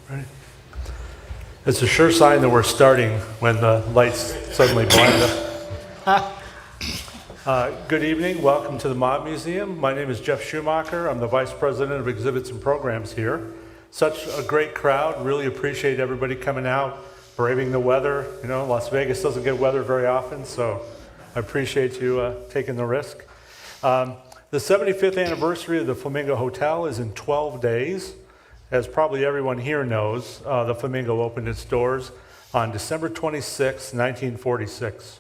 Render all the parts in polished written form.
Ready? It's a sure sign that we're starting when the lights suddenly blind us. Good evening. Welcome to the Mob Museum. My name is Jeff Schumacher. I'm the Vice President of Exhibits and Programs here. Such a great crowd. Really appreciate everybody coming out, braving the weather. You know, Las Vegas doesn't get weather very often, so I appreciate you taking the risk. The 75th anniversary of the Flamingo Hotel is in 12 days. As probably everyone here knows, the Flamingo opened its doors on December 26, 1946.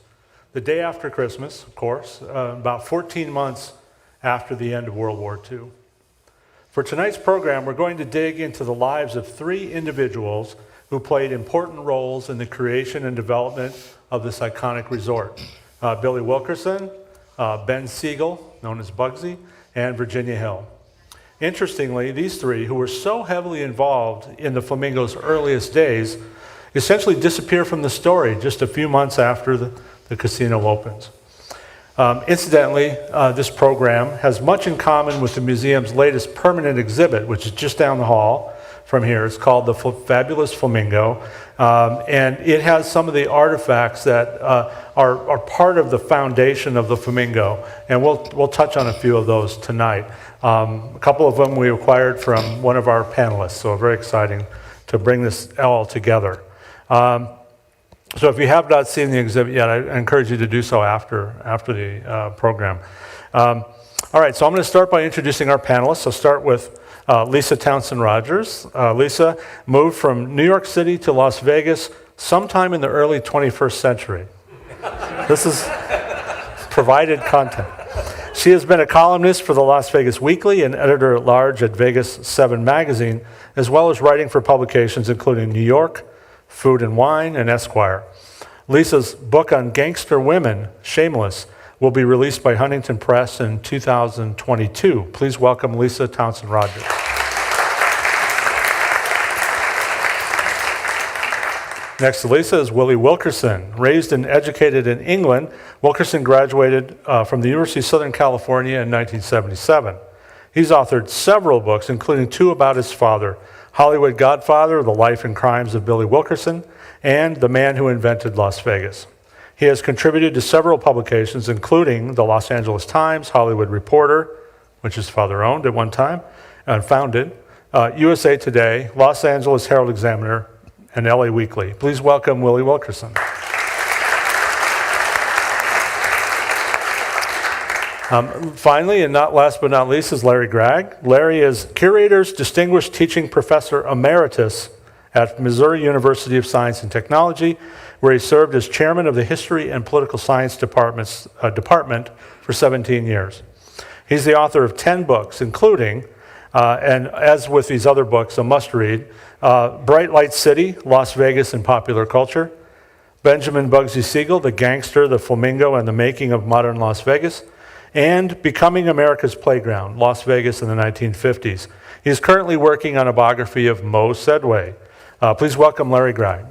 The day after Christmas, of course, about 14 months after the end of World War II. For tonight's program, we're going to dig into the lives of three individuals who played important roles in the creation and development of this iconic resort. Billy Wilkerson, Ben Siegel, known as Bugsy, and Virginia Hill. Interestingly, these three, who were so heavily involved in the Flamingo's earliest days, essentially disappear from the story just a few months after the casino opens. Incidentally, this program has much in common with the museum's latest permanent exhibit, which is just down the hall from here. It's called the Fabulous Flamingo, and it has some of the artifacts that are part of the foundation of the Flamingo, and we'll touch on a few of those tonight. A couple of them we acquired from one of our panelists, so very exciting to bring this all together. So if you have not seen the exhibit yet, I encourage you to do so after the program. All right, so I'm going to start by introducing our panelists. I'll start with Lissa Townsend Rodgers. Lissa moved from New York City to Las Vegas sometime in the early 21st century. This is provided content. She has been a columnist for the Las Vegas Weekly and editor-at-large at Vegas 7 magazine, as well as writing for publications including New York, Food and Wine, and Esquire. Lissa's book on gangster women, Shameless, will be released by Huntington Press in 2022. Please welcome Lissa Townsend Rodgers. Next to Lissa is Willie Wilkerson. Raised and educated in England, Wilkerson graduated from the University of Southern California in 1977. He's authored several books, including two about his father, Hollywood Godfather, The Life and Crimes of Billy Wilkerson, and The Man Who Invented Las Vegas. He has contributed to several publications, including the Los Angeles Times, Hollywood Reporter, which his father owned at one time and founded, USA Today, Los Angeles Herald Examiner, and LA Weekly. Please welcome Willie Wilkerson. Finally, and not last but not least, is Larry Gragg. Larry is Curator's Distinguished Teaching Professor Emeritus at Missouri University of Science and Technology, where he served as chairman of the History and Political Science department for 17 years. He's the author of 10 books, including, and as with these other books, a must-read, Bright Light City, Las Vegas and Popular Culture, Benjamin Bugsy Siegel, The Gangster, the Flamingo, and the Making of Modern Las Vegas, and Becoming America's Playground, Las Vegas in the 1950s. He is currently working on a biography of Moe Sedway. Please welcome Larry Gragg.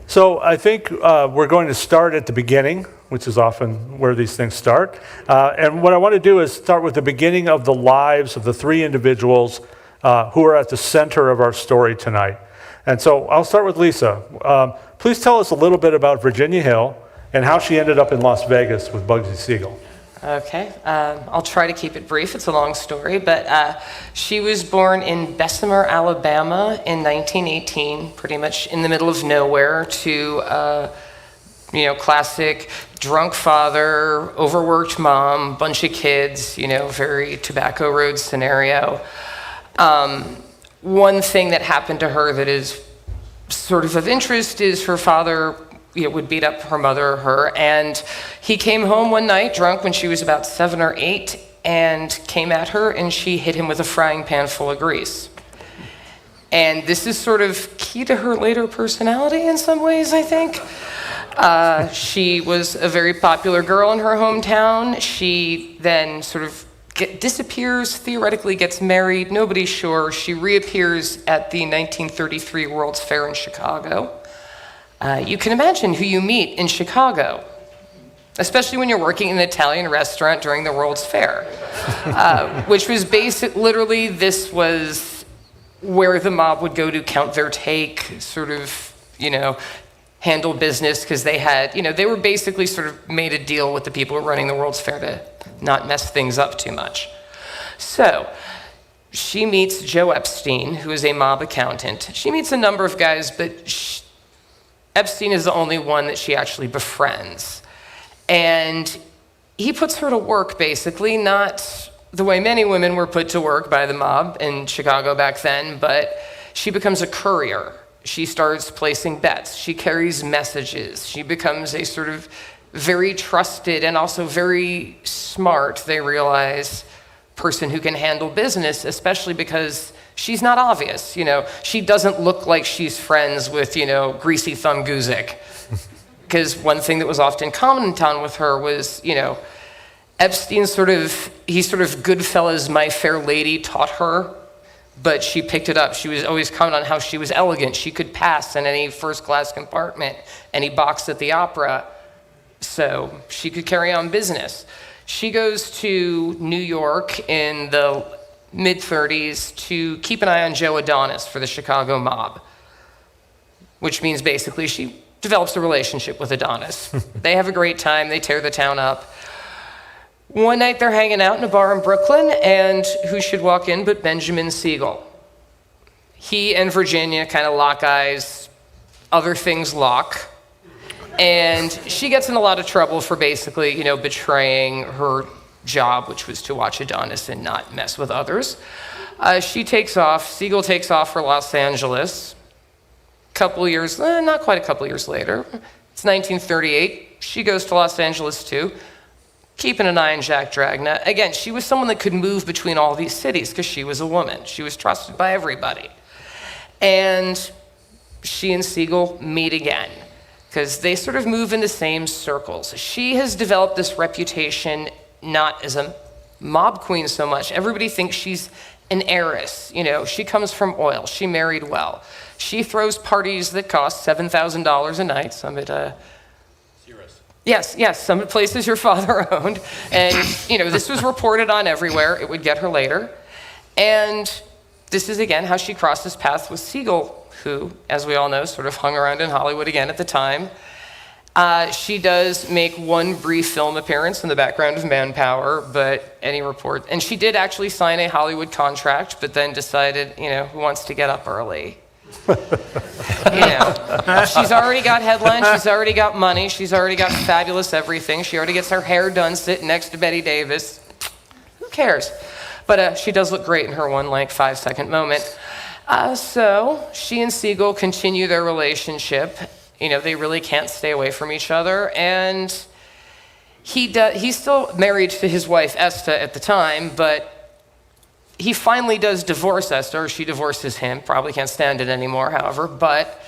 So I think we're going to start at the beginning, which is often where these things start. And what I want to do is start with the beginning of the lives of the three individuals who are at the center of our story tonight. And so I'll start with Lissa. Please tell us a little bit about Virginia Hill and how she ended up in Las Vegas with Bugsy Siegel. Okay, I'll try to keep it brief. It's a long story, but she was born in Bessemer, Alabama in 1918, pretty much in the middle of nowhere to, classic drunk father, overworked mom, bunch of kids, very Tobacco Road scenario. One thing that happened to her that is sort of interest is her father would beat up her mother, and he came home one night drunk when she was about 7 or 8 and came at her, and she hit him with a frying pan full of grease. And this is sort of key to her later personality in some ways, I think. She was a very popular girl in her hometown. She then sort of disappears, theoretically gets married, nobody's sure. She reappears at the 1933 World's Fair in Chicago. You can imagine who you meet in Chicago. especially when you're working in an Italian restaurant during the World's Fair, which was literally this was where the mob would go to count their take, sort of, handle business, because they had, they were basically sort of made a deal with the people who were running the World's Fair to not mess things up too much. So she meets Joe Epstein, who is a mob accountant. She meets a number of guys, but Epstein is the only one that she actually befriends. And he puts her to work, basically, not the way many women were put to work by the mob in Chicago back then, but she becomes a courier. She starts placing bets. She carries messages. She becomes a sort of very trusted and also very smart, they realize, person who can handle business, especially because she's not obvious. She doesn't look like she's friends with, Greasy Thumb Guzik. Because one thing that was often commented on with her was, Epstein he sort of Goodfellas, My Fair Lady taught her, but she picked it up. She was always commenting on how she was elegant. She could pass in any first-class compartment, any box at the opera, so she could carry on business. She goes to New York in the mid-30s to keep an eye on Joe Adonis for the Chicago mob, which means basically she develops a relationship with Adonis. They have a great time. They tear the town up. One night they're hanging out in a bar in Brooklyn, and who should walk in but Benjamin Siegel. He and Virginia kind of lock eyes, other things lock, and she gets in a lot of trouble for basically, betraying her job, which was to watch Adonis and not mess with others. She takes off, Siegel takes off for Los Angeles. Not quite a couple years later, it's 1938, she goes to Los Angeles too, keeping an eye on Jack Dragna. Again, she was someone that could move between all these cities because she was a woman. She was trusted by everybody. And she and Siegel meet again because they sort of move in the same circles. She has developed this reputation not as a mob queen so much. Everybody thinks she's an heiress. She comes from oil. She married well. She throws parties that cost $7,000 a night. Some at Yes, some places your father owned. And, this was reported on everywhere. It would get her later. And this is, again, how she crosses paths with Siegel, who, as we all know, sort of hung around in Hollywood again at the time. She does make one brief film appearance in the background of Manpower, but any report... And she did actually sign a Hollywood contract, but then decided, who wants to get up early? She's already got headlines, she's already got money, she's already got fabulous everything, she already gets her hair done sitting next to Betty Davis. Who cares? But she does look great in her one 5-second moment. So she and Siegel continue their relationship. They really can't stay away from each other, and he's still married to his wife Esta at the time, but he finally does divorce Esther, or she divorces him. Probably can't stand it anymore, however, but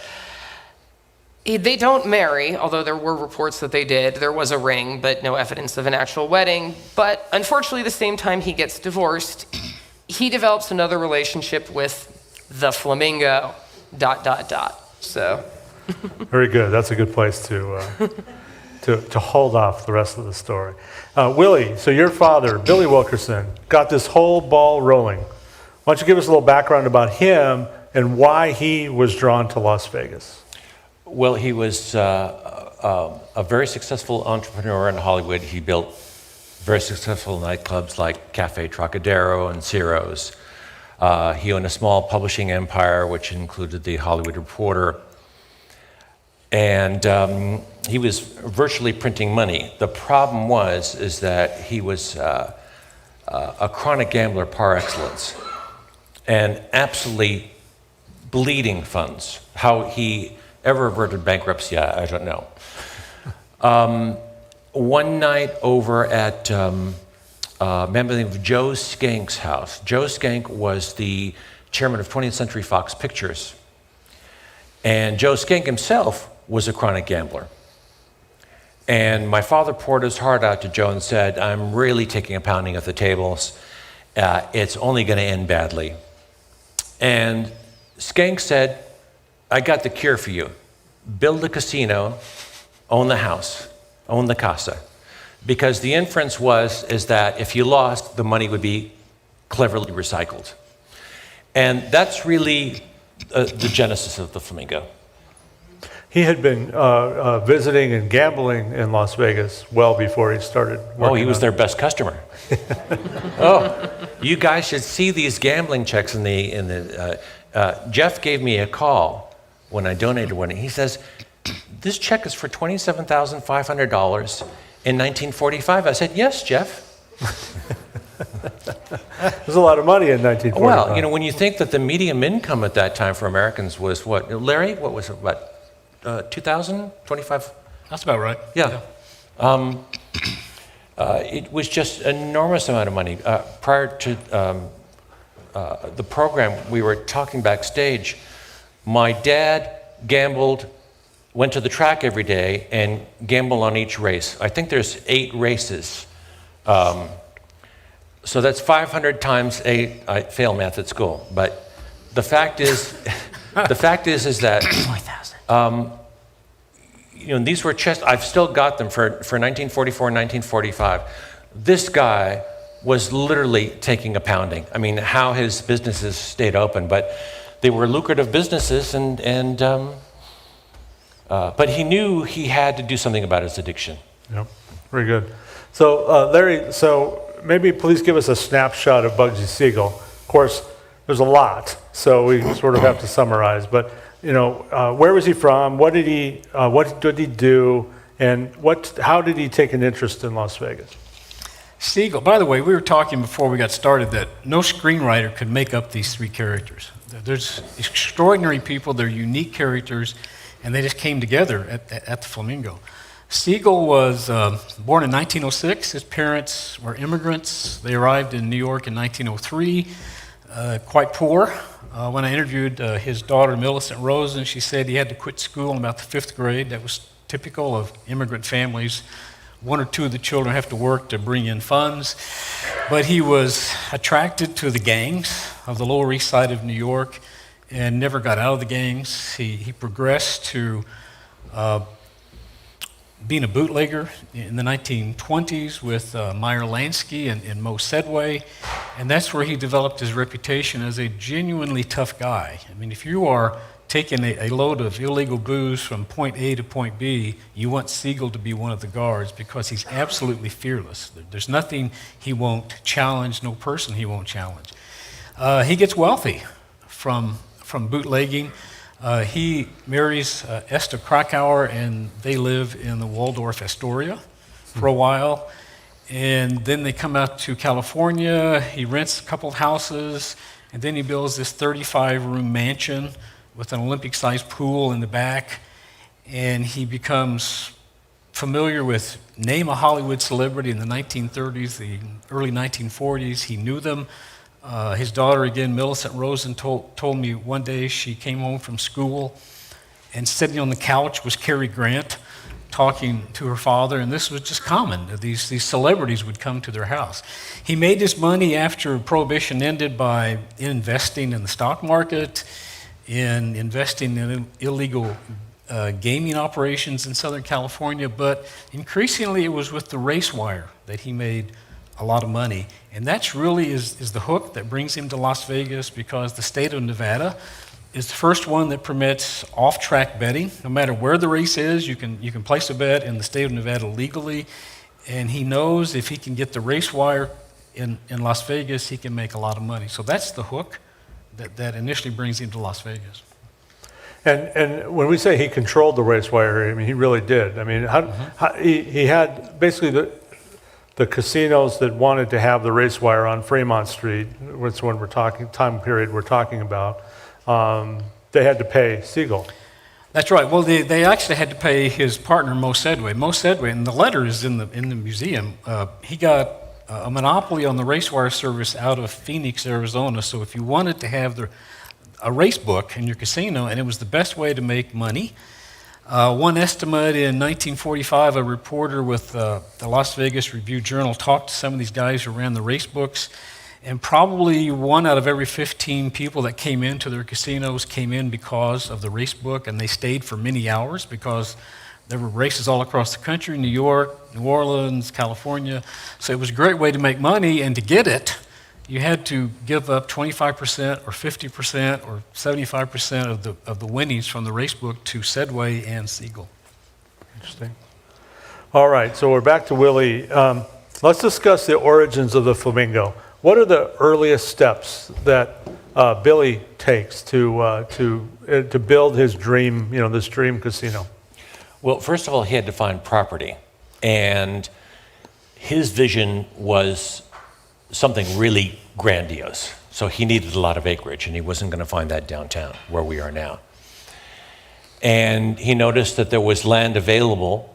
they don't marry, although there were reports that they did. There was a ring, but no evidence of an actual wedding. But unfortunately, the same time he gets divorced, he develops another relationship with the Flamingo, ... So. Very good. That's a good place to hold off the rest of the story. Willie, so your father, Billy Wilkerson, got this whole ball rolling. Why don't you give us a little background about him and why he was drawn to Las Vegas? Well, he was a very successful entrepreneur in Hollywood. He built very successful nightclubs like Cafe Trocadero and Ciro's. He owned a small publishing empire, which included the Hollywood Reporter. And he was virtually printing money. The problem is that he was a chronic gambler par excellence and absolutely bleeding funds. How he ever averted bankruptcy, I don't know. One night over at a member of Joe Skank's house. Joe Skank was the chairman of 20th Century Fox Pictures. And Joe Skank himself was a chronic gambler. And my father poured his heart out to Joe and said, I'm really taking a pounding at the tables. It's only going to end badly. And Skank said, I got the cure for you. Build a casino, own the house, own the casa. because the inference is that if you lost, the money would be cleverly recycled. And that's really the genesis of the Flamingo. He had been visiting and gambling in Las Vegas well before he started working. Oh, he was their best customer. Oh, you guys should see these gambling checks in the. Jeff gave me a call when I donated one. He says, "This check is for $27,500 in 1945." I said, "Yes, Jeff." There's a lot of money in 1945. Well, you know, when you think that the median income at that time for Americans was what, Larry? What was it? What, 2,000, 25? That's about right. Yeah. It was just an enormous amount of money. Prior to the program, we were talking backstage. My dad gambled, went to the track every day and gambled on each race. I think there's 8 races. So that's 500 times 8. I fail math at school, but the fact is, that 4,000. you know, these were chests. I've still got them for 1944 and 1945. This guy was literally taking a pounding. I mean, how his businesses stayed open, but they were lucrative businesses, but he knew he had to do something about his addiction. Yep, very good. So, Larry, maybe please give us a snapshot of Bugsy Siegel. Of course, there's a lot, so we sort of have to summarize. But you know, where was he from? What did he do? And how did he take an interest in Las Vegas? Siegel, by the way, we were talking before we got started that no screenwriter could make up these 3 characters. There's extraordinary people, they're unique characters, and they just came together at the Flamingo. Siegel was born in 1906. His parents were immigrants. They arrived in New York in 1903, quite poor. When I interviewed his daughter, Millicent Rosen, she said he had to quit school in about the 5th grade. That was typical of immigrant families. 1 or 2 of the children have to work to bring in funds. But he was attracted to the gangs of the Lower East Side of New York and never got out of the gangs. He progressed to being a bootlegger in the 1920s with Meyer Lansky and Moe Sedway, and that's where he developed his reputation as a genuinely tough guy. I mean, if you are taking a load of illegal booze from point A to point B, you want Siegel to be one of the guards because he's absolutely fearless. There's nothing he won't challenge, no person he won't challenge. He gets wealthy from bootlegging. He marries Esther Krakauer, and they live in the Waldorf Astoria for a while. And then they come out to California. He rents a couple of houses, and then he builds this 35-room mansion with an Olympic-sized pool in the back. And he becomes familiar with name a Hollywood celebrity in the 1930s, the early 1940s. He knew them. His daughter, again, Millicent Rosen, told me one day she came home from school and sitting on the couch was Cary Grant talking to her father, and this was just common. These celebrities would come to their house. He made his money after Prohibition ended by investing in the stock market, in investing in illegal gaming operations in Southern California, but increasingly it was with the race wire that he made a lot of money. And that's really is the hook that brings him to Las Vegas, because the state of Nevada is the first one that permits off-track betting. No matter where the race is, you can place a bet in the state of Nevada legally, and he knows if he can get the race wire in Las Vegas, he can make a lot of money. So that's the hook that initially brings him to Las Vegas. And when we say he controlled the race wire, I mean, he really did. I mean, he had basically the casinos that wanted to have the race wire on Fremont Street, which when time period we're talking about, they had to pay Siegel. That's right. Well, they actually had to pay his partner, Moe Sedway. Moe Sedway, and the letter is in the museum. He got a monopoly on the race wire service out of Phoenix, Arizona. So if you wanted to have a race book in your casino, and it was the best way to make money. One estimate in 1945, a reporter with the Las Vegas Review-Journal talked to some of these guys who ran the race books, and probably 1 out of every 15 people that came into their casinos came in because of the race book, and they stayed for many hours because There were races all across the country, New York, New Orleans, California. So it was a great way to make money, and to get it, you had to give up 25% or 50% or 75% of the winnings from the race book to Sedway and Siegel. Interesting. All right, so we're back to Willie. Let's discuss the origins of the Flamingo. What are the earliest steps that Billy takes to build his dream, this dream casino? Well, first of all, he had to find property, and his vision was something really grandiose. So he needed a lot of acreage, and he wasn't going to find that downtown where we are now. And he noticed that there was land available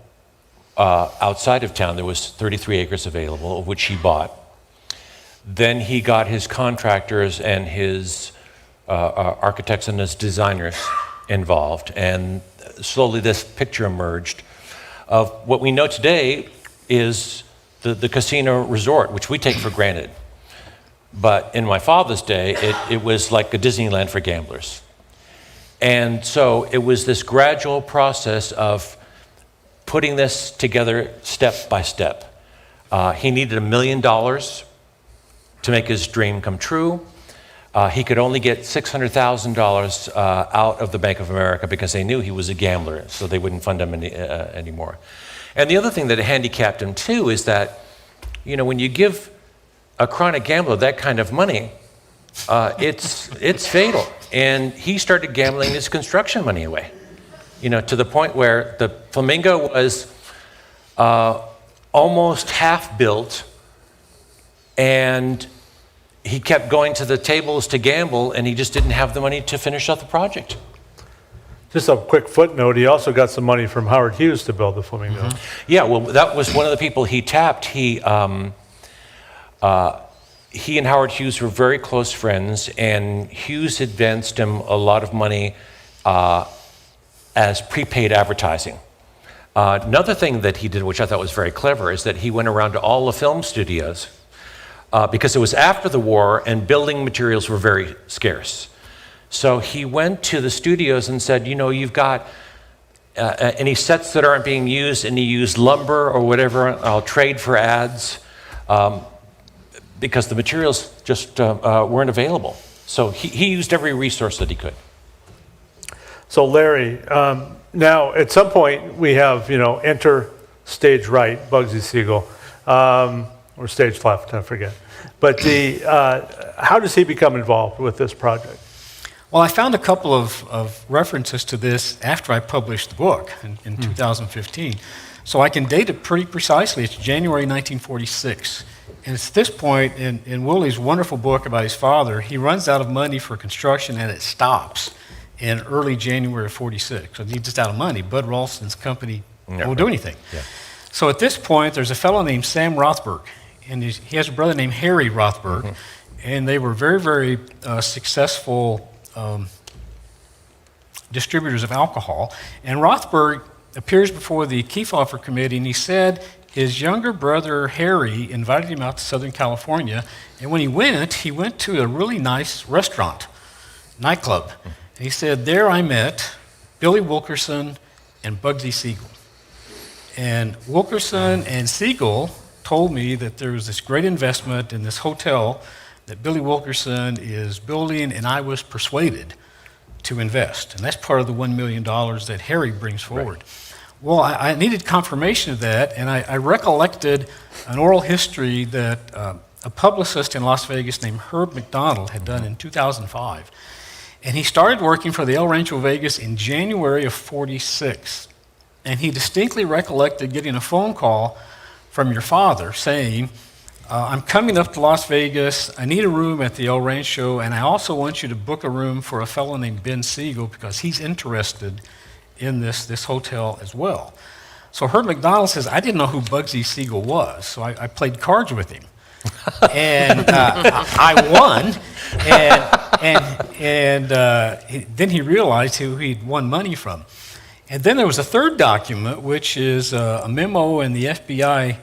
outside of town. There was 33 acres available, of which he bought. Then he got his contractors and his architects and his designers involved, and slowly this picture emerged of what we know today is the casino resort, which we take for granted. But in my father's day, it was like a Disneyland for gamblers. And so it was this gradual process of putting this together step by step. He needed $1 million to make his dream come true. He could only get $600,000 out of the Bank of America because they knew he was a gambler, so they wouldn't fund him anymore. And the other thing that handicapped him too is that, when you give a chronic gambler that kind of money, it's fatal. And he started gambling his construction money away, to the point where the Flamingo was almost half built, and he kept going to the tables to gamble, and he just didn't have the money to finish up the project. Just a quick footnote, he also got some money from Howard Hughes to build the Flamingo. Mm-hmm. Yeah, well, that was one of the people he tapped. He and Howard Hughes were very close friends, and Hughes advanced him a lot of money as prepaid advertising. Another thing that he did, which I thought was very clever, is that he went around to all the film studios because it was after the war and building materials were very scarce. So he went to the studios and said, you've got any sets that aren't being used, and he used lumber or whatever, I'll trade for ads, because the materials just weren't available. So he used every resource that he could. So Larry, now at some point we have, enter stage right, Bugsy Siegel, or stage left, I forget. But how does he become involved with this project? Well, I found a couple of references to this after I published the book in 2015. So I can date it pretty precisely. It's January 1946. And it's this point in Willie's wonderful book about his father, he runs out of money for construction, and it stops in early January of 46. So he's just out of money. Bud Ralston's company won't do anything. Yeah. So at this point, there's a fellow named Sam Rothberg, and he has a brother named Harry Rothberg, and they were very, very successful distributors of alcohol. And Rothberg appears before the Kefauver Committee, and he said his younger brother Harry invited him out to Southern California, and when he went to a really nice nightclub. And he said, there I met Billy Wilkerson and Bugsy Siegel. And Wilkerson and Siegel told me that there was this great investment in this hotel that Billy Wilkerson is building, and I was persuaded to invest. And that's part of the $1 million that Harry brings forward. Right. Well, I needed confirmation of that, and I recollected an oral history that a publicist in Las Vegas named Herb McDonald had done in 2005. And he started working for the El Rancho Vegas in January of 46. And he distinctly recollected getting a phone call from your father saying, I'm coming up to Las Vegas, I need a room at the El Rancho, and I also want you to book a room for a fellow named Ben Siegel because he's interested in this hotel as well. So Herb McDonald says, I didn't know who Bugsy Siegel was, so I played cards with him. And I won, and then he realized who he'd won money from. And then there was a third document, which is a memo in the FBI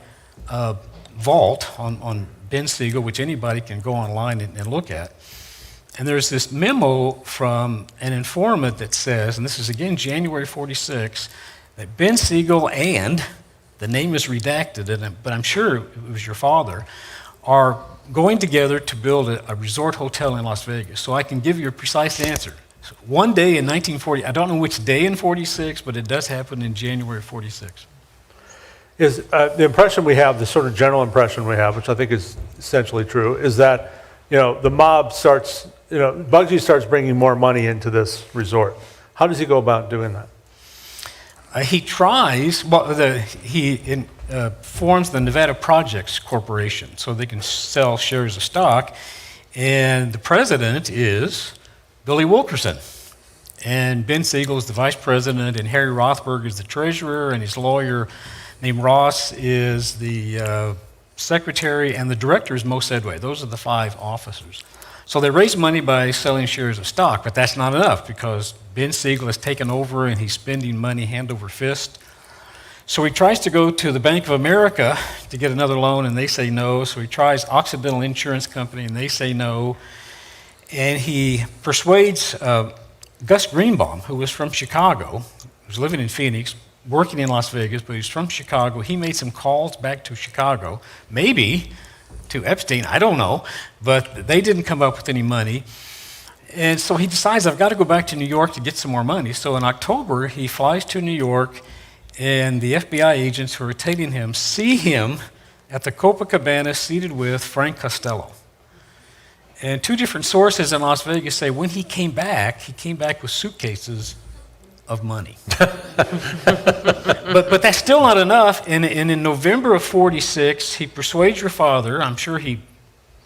vault on Ben Siegel, which anybody can go online and look at. And there's this memo from an informant that says, and this is again January 46, that Ben Siegel and, the name is redacted, but I'm sure it was your father, are going together to build a resort hotel in Las Vegas. So I can give you a precise answer. So one day in 1940, I don't know which day in 46, but it does happen in January of 46. Is the impression we have, the sort of general impression we have, which I think is essentially true, is that, the mob starts, Bugsy starts bringing more money into this resort. How does he go about doing that? He tries, he forms the Nevada Projects Corporation so they can sell shares of stock, and the president is Billy Wilkerson. And Ben Siegel is the vice president, and Harry Rothberg is the treasurer, and his lawyer named Ross is the secretary, and the director is Moe Sedway. Those are the 5 officers. So they raise money by selling shares of stock, but that's not enough because Ben Siegel has taken over and he's spending money hand over fist. So he tries to go to the Bank of America to get another loan, and they say no. So he tries Occidental Insurance Company, and they say no. And he persuades Gus Greenbaum, who was from Chicago, who was living in Phoenix, working in Las Vegas, but he's from Chicago. He made some calls back to Chicago, maybe to Epstein, I don't know, but they didn't come up with any money. And so he decides, I've got to go back to New York to get some more money. So in October, he flies to New York, and the FBI agents who are tailing him see him at the Copacabana seated with Frank Costello. And 2 different sources in Las Vegas say when he came back with suitcases of money. but that's still not enough. And in November of 46, he persuades your father, I'm sure he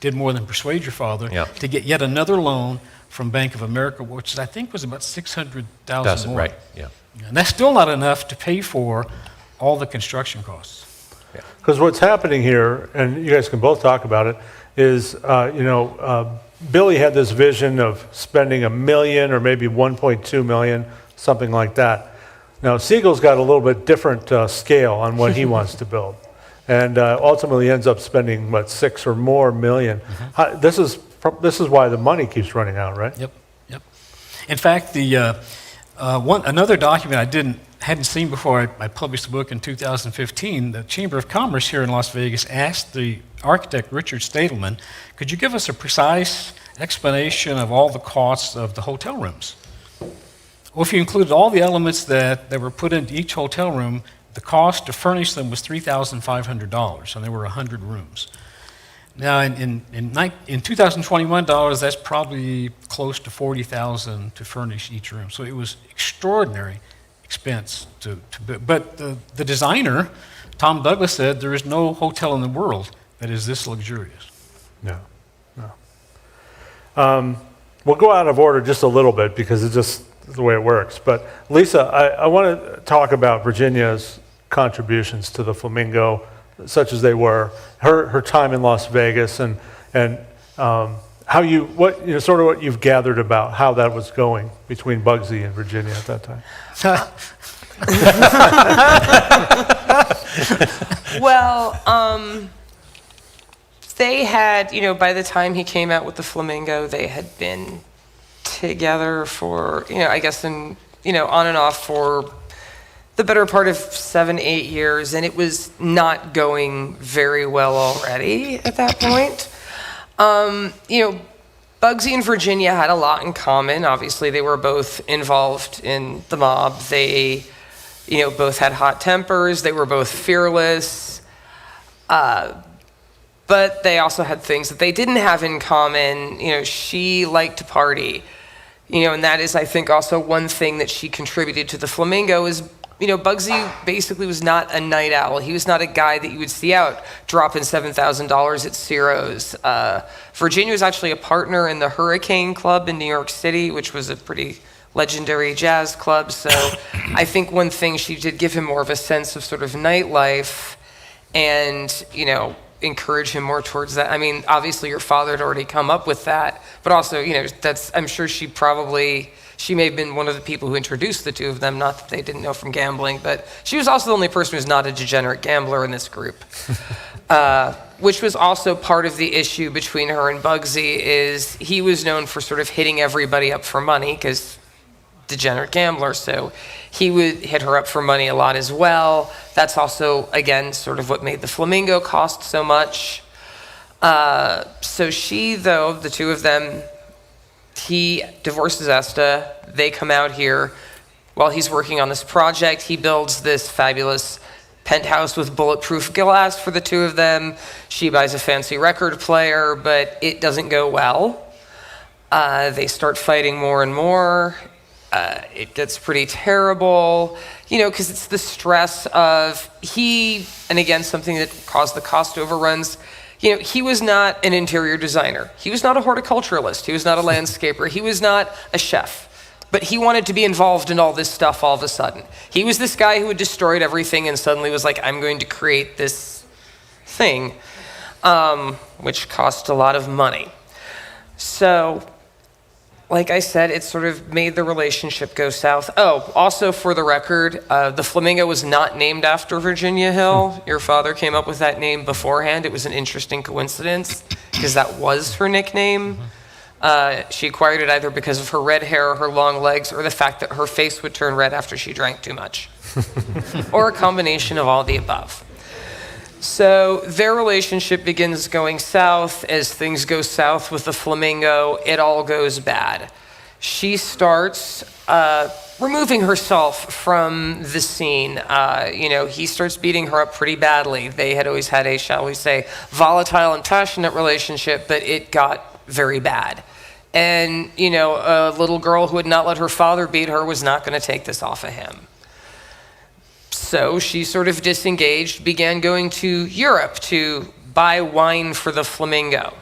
did more than persuade your father, to get yet another loan from Bank of America, which I think was about $600,000 more. Right, yeah. And that's still not enough to pay for all the construction costs. Because what's happening here, and you guys can both talk about it, is, Billy had this vision of spending $1 million or maybe $1.2 million, something like that. Now, Siegel's got a little bit different scale on what he wants to build. And ultimately ends up spending, what, $6 or more million. This is why the money keeps running out, right? Yep. In fact, another document I hadn't seen before I published the book in 2015, the Chamber of Commerce here in Las Vegas asked the architect Richard Stadelman, could you give us a precise explanation of all the costs of the hotel rooms? Well, if you included all the elements that were put into each hotel room, the cost to furnish them was $3,500, and there were 100 rooms. Now, in 2021 dollars, that's probably close to $40,000 to furnish each room. So it was extraordinary expense to build. But the designer, Tom Douglas, said there is no hotel in the world that is this luxurious. No. We'll go out of order just a little bit because it's just the way it works. But Lissa, I want to talk about Virginia's contributions to the Flamingo, such as they were, her time in Las Vegas, and how sort of what you've gathered about how that was going between Bugsy and Virginia at that time. Well, they had, by the time he came out with the Flamingo, they had been together for, I guess, on and off for the better part of 7-8 years, and it was not going very well already at that point. Bugsy and Virginia had a lot in common. Obviously, they were both involved in the mob. They, both had hot tempers. They were both fearless. But they also had things that they didn't have in common. She liked to party. And that is, I think, also one thing that she contributed to the Flamingo is, Bugsy basically was not a night owl. He was not a guy that you would see out dropping $7,000 at Ciro's. Virginia was actually a partner in the Hurricane Club in New York City, which was a pretty legendary jazz club. So I think one thing, she did give him more of a sense of sort of nightlife and, encourage him more towards that. I mean, obviously your father had already come up with that, but also, I'm sure she may have been one of the people who introduced the two of them, not that they didn't know from gambling, but she was also the only person who's not a degenerate gambler in this group. Which was also part of the issue between her and Bugsy, is he was known for sort of hitting everybody up for money, because degenerate gambler, so he would hit her up for money a lot as well. That's also, again, sort of what made the Flamingo cost so much. So she, though, the two of them, he divorces Esta. They come out here. While he's working on this project, he builds this fabulous penthouse with bulletproof glass for the two of them. She buys a fancy record player, but it doesn't go well. They start fighting more and more. It gets pretty terrible, because it's the stress of and again, something that caused the cost overruns. He was not an interior designer. He was not a horticulturalist. He was not a landscaper. He was not a chef. But he wanted to be involved in all this stuff all of a sudden. He was this guy who had destroyed everything and suddenly was like, I'm going to create this thing, which cost a lot of money. So, like I said, it sort of made the relationship go south. Oh, also for the record, the Flamingo was not named after Virginia Hill. Your father came up with that name beforehand. It was an interesting coincidence because that was her nickname. She acquired it either because of her red hair, her long legs, or the fact that her face would turn red after she drank too much. Or a combination of all the above. So their relationship begins going south. As things go south with the Flamingo, it all goes bad. She starts removing herself from the scene. He starts beating her up pretty badly. They had always had a, shall we say, volatile and passionate relationship, but it got very bad. And, a little girl who had not let her father beat her was not going to take this off of him. So she sort of disengaged, began going to Europe to buy wine for the Flamingo,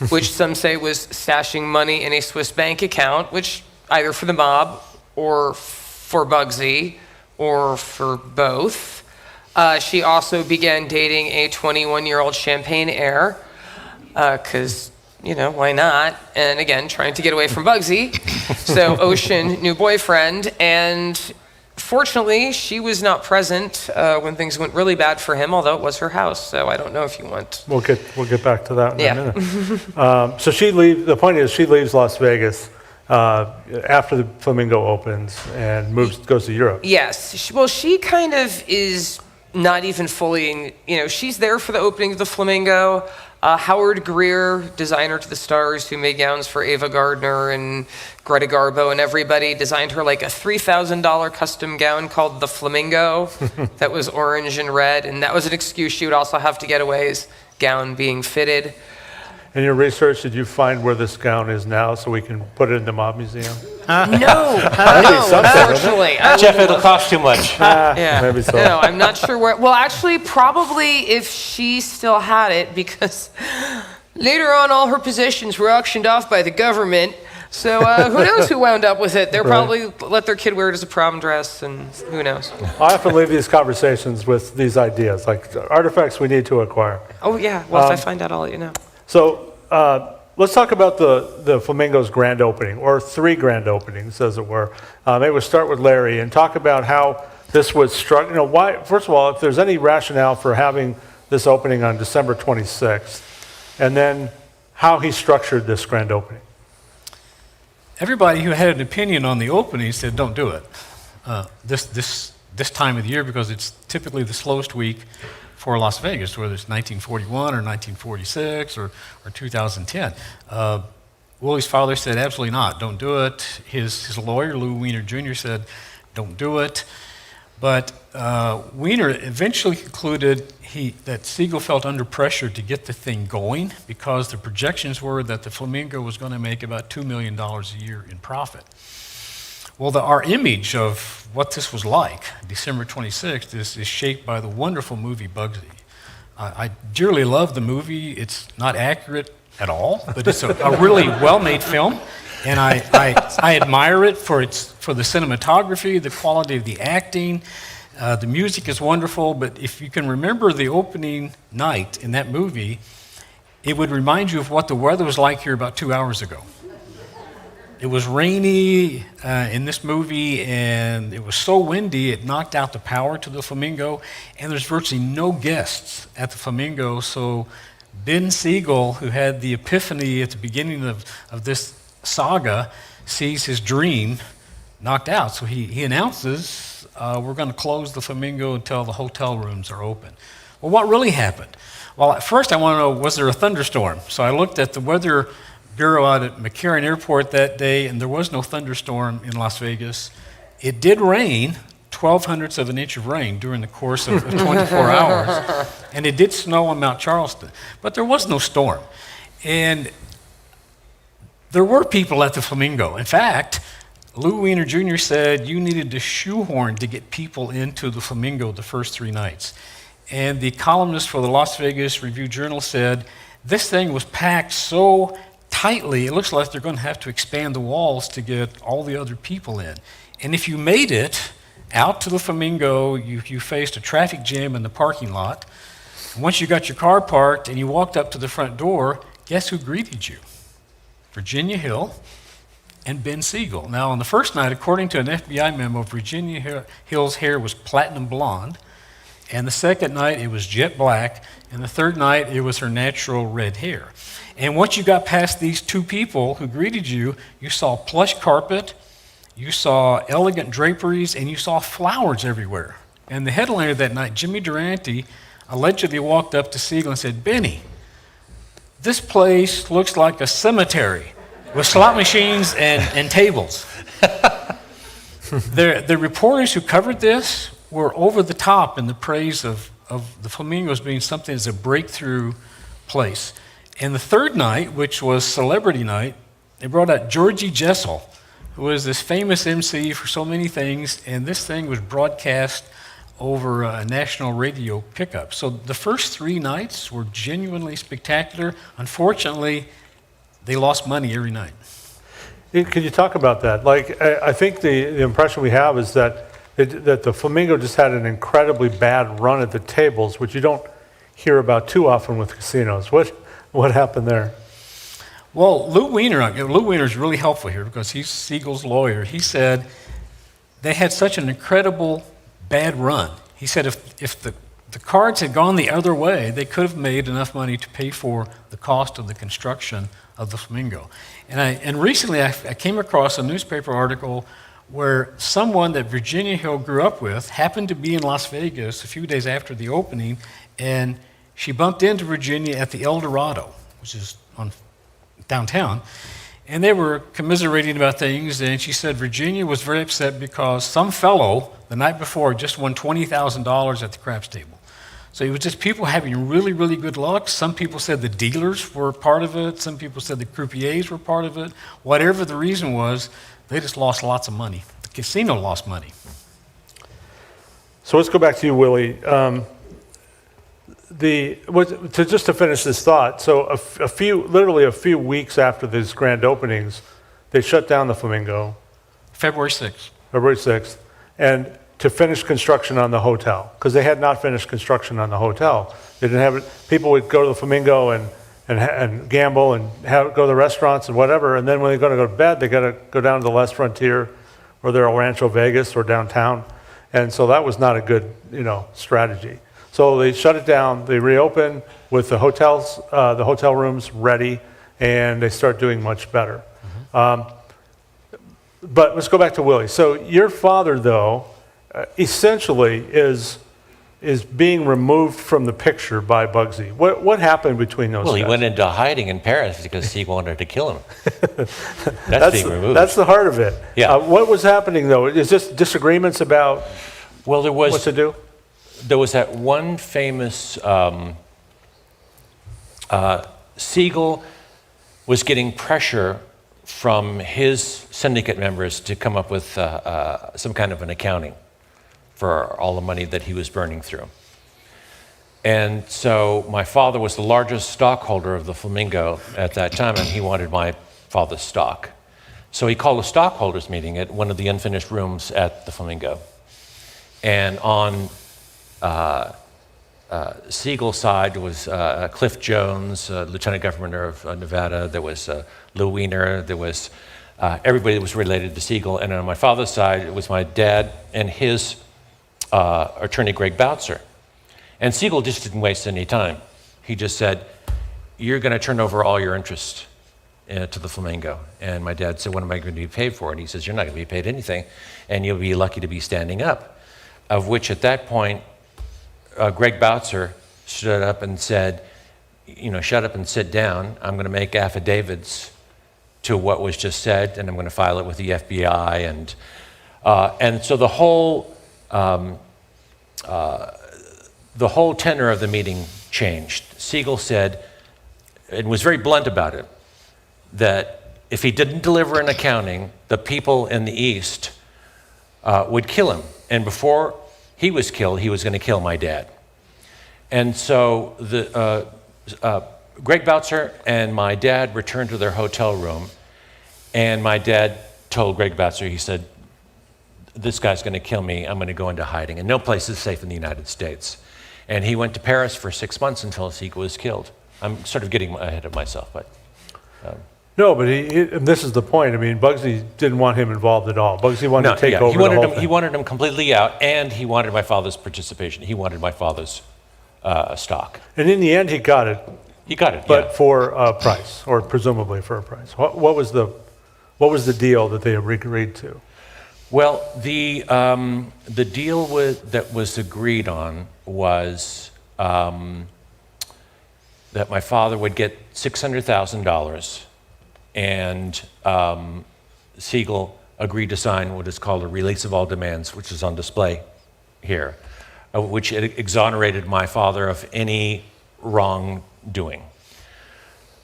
which some say was stashing money in a Swiss bank account, which either for the mob or for Bugsy or for both. She also began dating a 21-year-old Champagne heir, because why not? And again, trying to get away from Bugsy. So Ocean, new boyfriend, and fortunately, she was not present when things went really bad for him, although it was her house, so I don't know if you want... We'll get back to that in a minute. So the point is she leaves Las Vegas after the Flamingo opens and goes to Europe. Yes. Well, she kind of is not even fully, she's there for the opening of the Flamingo. Howard Greer, designer to the stars, who made gowns for Ava Gardner and Greta Garbo and everybody, designed her like a $3,000 custom gown called the Flamingo that was orange and red, and that was an excuse she would also have to get away, his gown being fitted. In your research, did you find where this gown is now so we can put it in the Mob Museum? No, unfortunately. Jeff, it'll cost too much. Maybe so. No, I'm not sure where. Well, actually, probably if she still had it, because later on all her possessions were auctioned off by the government. So who knows who wound up with it? They'll probably let their kid wear it as a prom dress, and who knows. I often leave these conversations with these ideas, like artifacts we need to acquire. Oh, yeah. Well, if I find out, I'll let you know. So let's talk about the Flamingo's grand opening, or 3 grand openings, as it were. Maybe we'll start with Larry and talk about how this was struck. Why? First of all, if there's any rationale for having this opening on December 26th, and then how he structured this grand opening. Everybody who had an opinion on the opening said, don't do it this time of the year, because it's typically the slowest week for Las Vegas, whether it's 1941 or 1946 or 2010. Willie's father said, absolutely not, don't do it. His lawyer, Lou Weiner Jr., said, don't do it. But Weiner eventually concluded that Siegel felt under pressure to get the thing going, because the projections were that the Flamingo was going to make about $2 million a year in profit. Well, our image of what this was like, December 26th, is shaped by the wonderful movie Bugsy. I dearly love the movie. It's not accurate at all, but it's a really well-made film, and I admire it for the cinematography, the quality of the acting. The music is wonderful, but if you can remember the opening night in that movie, it would remind you of what the weather was like here about 2 hours ago. It was rainy in this movie, and it was so windy it knocked out the power to the Flamingo, and there's virtually no guests at the Flamingo, so Ben Siegel, who had the epiphany at the beginning of this saga, sees his dream knocked out. So he announces, we're going to close the Flamingo until the hotel rooms are open. Well, what really happened? Well, at first I want to know, was there a thunderstorm? So I looked at the weather bureau out at McCarran Airport that day, and there was no thunderstorm in Las Vegas. It did rain, 0.12 of an inch of rain during the course of 24 hours, and it did snow on Mount Charleston, but there was no storm. And there were people at the Flamingo. In fact, Lou Weiner Jr. said you needed to shoehorn to get people into the Flamingo the first 3 nights. And the columnist for the Las Vegas Review-Journal said, this thing was packed so tightly, it looks like they're going to have to expand the walls to get all the other people in. And if you made it out to the Flamingo, you faced a traffic jam in the parking lot. And once you got your car parked and you walked up to the front door, guess who greeted you? Virginia Hill and Ben Siegel. Now, on the first night, according to an FBI memo, Virginia Hill's hair was platinum blonde. And the second night, it was jet black. And the third night, it was her natural red hair. And once you got past these 2 people who greeted you, you saw plush carpet, you saw elegant draperies, and you saw flowers everywhere. And the headliner that night, Jimmy Durante, allegedly walked up to Siegel and said, Benny, this place looks like a cemetery with slot machines and tables. The reporters who covered this were over the top in the praise of the Flamingos being something as a breakthrough place. And the third night, which was celebrity night, they brought out Georgie Jessel, who was this famous MC for so many things, and this thing was broadcast over a national radio pickup. So the first 3 nights were genuinely spectacular. Unfortunately, they lost money every night. Could you talk about that? Like, I think the impression we have is that the Flamingo just had an incredibly bad run at the tables, which you don't hear about too often with casinos. What happened there? Well, Lou Weiner is really helpful here because he's Siegel's lawyer. He said they had such an incredible bad run. He said if the cards had gone the other way, they could have made enough money to pay for the cost of the construction of the Flamingo. And recently I came across a newspaper article where someone that Virginia Hill grew up with happened to be in Las Vegas a few days after the opening, and she bumped into Virginia at the El Dorado, which is on downtown, and they were commiserating about things, and she said Virginia was very upset because some fellow the night before just won $20,000 at the craps table. So it was just people having really, really good luck. Some people said the dealers were part of it. Some people said the croupiers were part of it. Whatever the reason was, they just lost lots of money. The casino lost money. So let's go back to you, Willie. Just to finish this thought, so literally a few weeks after these grand openings, they shut down the Flamingo. February 6th. February 6th, and to finish construction on the hotel, because they had not finished construction on the hotel. They didn't have it. People would go to the Flamingo and gamble and go to the restaurants and whatever, and then when they're going to go to bed, they got to go down to the Les Frontier or their Rancho Vegas or downtown, and so that was not a good strategy. So they shut it down. They reopen with the hotel rooms ready, and they start doing much better. Mm-hmm. But let's go back to Willie. So your father, though, essentially is being removed from the picture by Bugsy. What happened between those? Well, he guys? went into hiding in Paris because Siegel wanted to kill him. That's being removed. That's the heart of it. Yeah. What was happening, though? Is this disagreements about what to do? There was that one famous Siegel was getting pressure from his syndicate members to come up with some kind of an accounting for all the money that he was burning through. And so my father was the largest stockholder of the Flamingo at that time, and he wanted my father's stock. So he called a stockholders meeting at one of the unfinished rooms at the Flamingo. And on Siegel's side was Cliff Jones, Lieutenant Governor of Nevada. There was Lou Weiner. There was everybody that was related to Siegel. And on my father's side, it was my dad and his attorney, Greg Boutzer. And Siegel just didn't waste any time. He just said, you're going to turn over all your interest to the Flamingo. And my dad said, what am I going to be paid for? And he says, you're not going to be paid anything, and you'll be lucky to be standing up. Of which at that point, Greg Boutzer stood up and said, shut up and sit down. I'm going to make affidavits to what was just said, and I'm going to file it with the FBI. And so the whole tenor of the meeting changed. Siegel said, and was very blunt about it, that if he didn't deliver an accounting, the people in the East would kill him. And before he was killed, he was going to kill my dad. And so Greg Boutzer and my dad returned to their hotel room, and my dad told Greg Boutzer, he said, this guy's going to kill me, I'm going to go into hiding, and no place is safe in the United States. And he went to Paris for 6 months until Siegel was killed. I'm sort of getting ahead of myself, but... No, but and this is the point. I mean, Bugsy didn't want him involved at all. Bugsy wanted to take over the whole thing. He wanted him completely out, and he wanted my father's participation. He wanted my father's stock. And in the end, he got it. He got it, but for a price, or presumably for a price. What was the deal that they agreed to? Well, the deal that was agreed on was that my father would get $600,000, and Siegel agreed to sign what is called a release of all demands, which is on display here, which exonerated my father of any wrongdoing.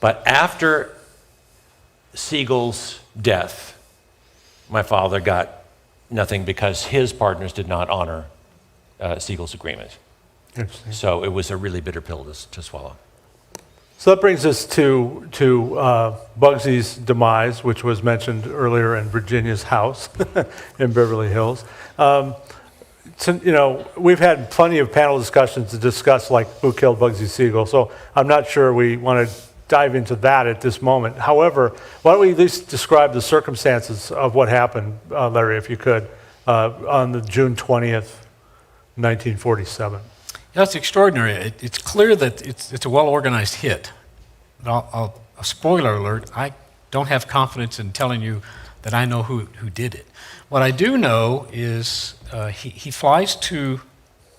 But after Siegel's death, my father got nothing because his partners did not honor Siegel's agreement. So it was a really bitter pill to swallow. So that brings us to Bugsy's demise, which was mentioned earlier in Virginia's house in Beverly Hills. We've had plenty of panel discussions to discuss like who killed Bugsy Siegel, so I'm not sure we want to dive into that at this moment. However, why don't we at least describe the circumstances of what happened, Larry, if you could, on the June 20th, 1947. That's extraordinary. It's clear that it's a well-organized hit. But a spoiler alert, I don't have confidence in telling you that I know who did it. What I do know is he flies to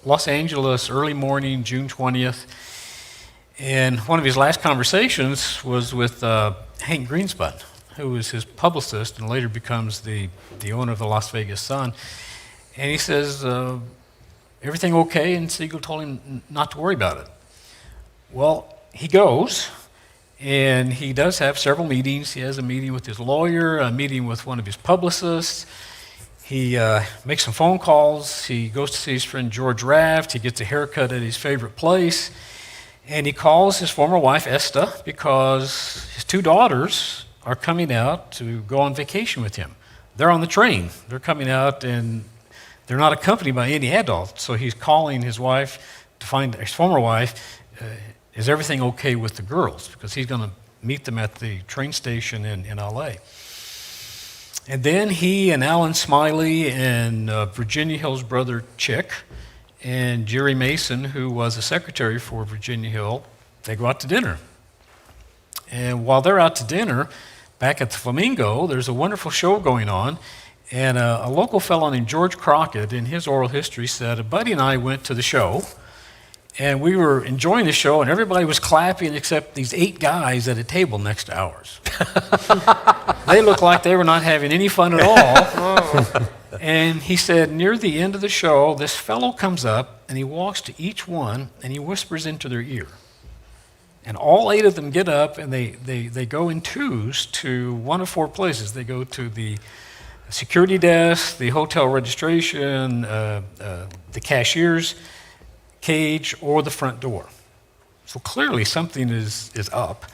Los Angeles early morning, June 20th, and one of his last conversations was with Hank Greenspun, who was his publicist and later becomes the owner of the Las Vegas Sun. And he says, everything okay? And Siegel told him not to worry about it. Well, he goes, and he does have several meetings. He has a meeting with his lawyer, a meeting with one of his publicists. He makes some phone calls. He goes to see his friend George Raft. He gets a haircut at his favorite place. And he calls his former wife, Esta, because his two daughters are coming out to go on vacation with him. They're on the train. They're coming out, and they're not accompanied by any adult, so he's calling his wife to find his former wife, is everything okay with the girls? Because he's going to meet them at the train station in LA. And then he and Alan Smiley and Virginia Hill's brother Chick and Jerry Mason, who was a secretary for Virginia Hill, they go out to dinner. And while they're out to dinner, back at the Flamingo, there's a wonderful show going on. And a local fellow named George Crockett, in his oral history, said, a buddy and I went to the show, and we were enjoying the show, and everybody was clapping except these 8 guys at a table next to ours. They looked like they were not having any fun at all. And he said, near the end of the show, this fellow comes up, and he walks to each one, and he whispers into their ear. And all 8 of them get up, and they go in twos to one of 4 places. They go to the security desk, the hotel registration, the cashier's cage, or the front door. So clearly something is up.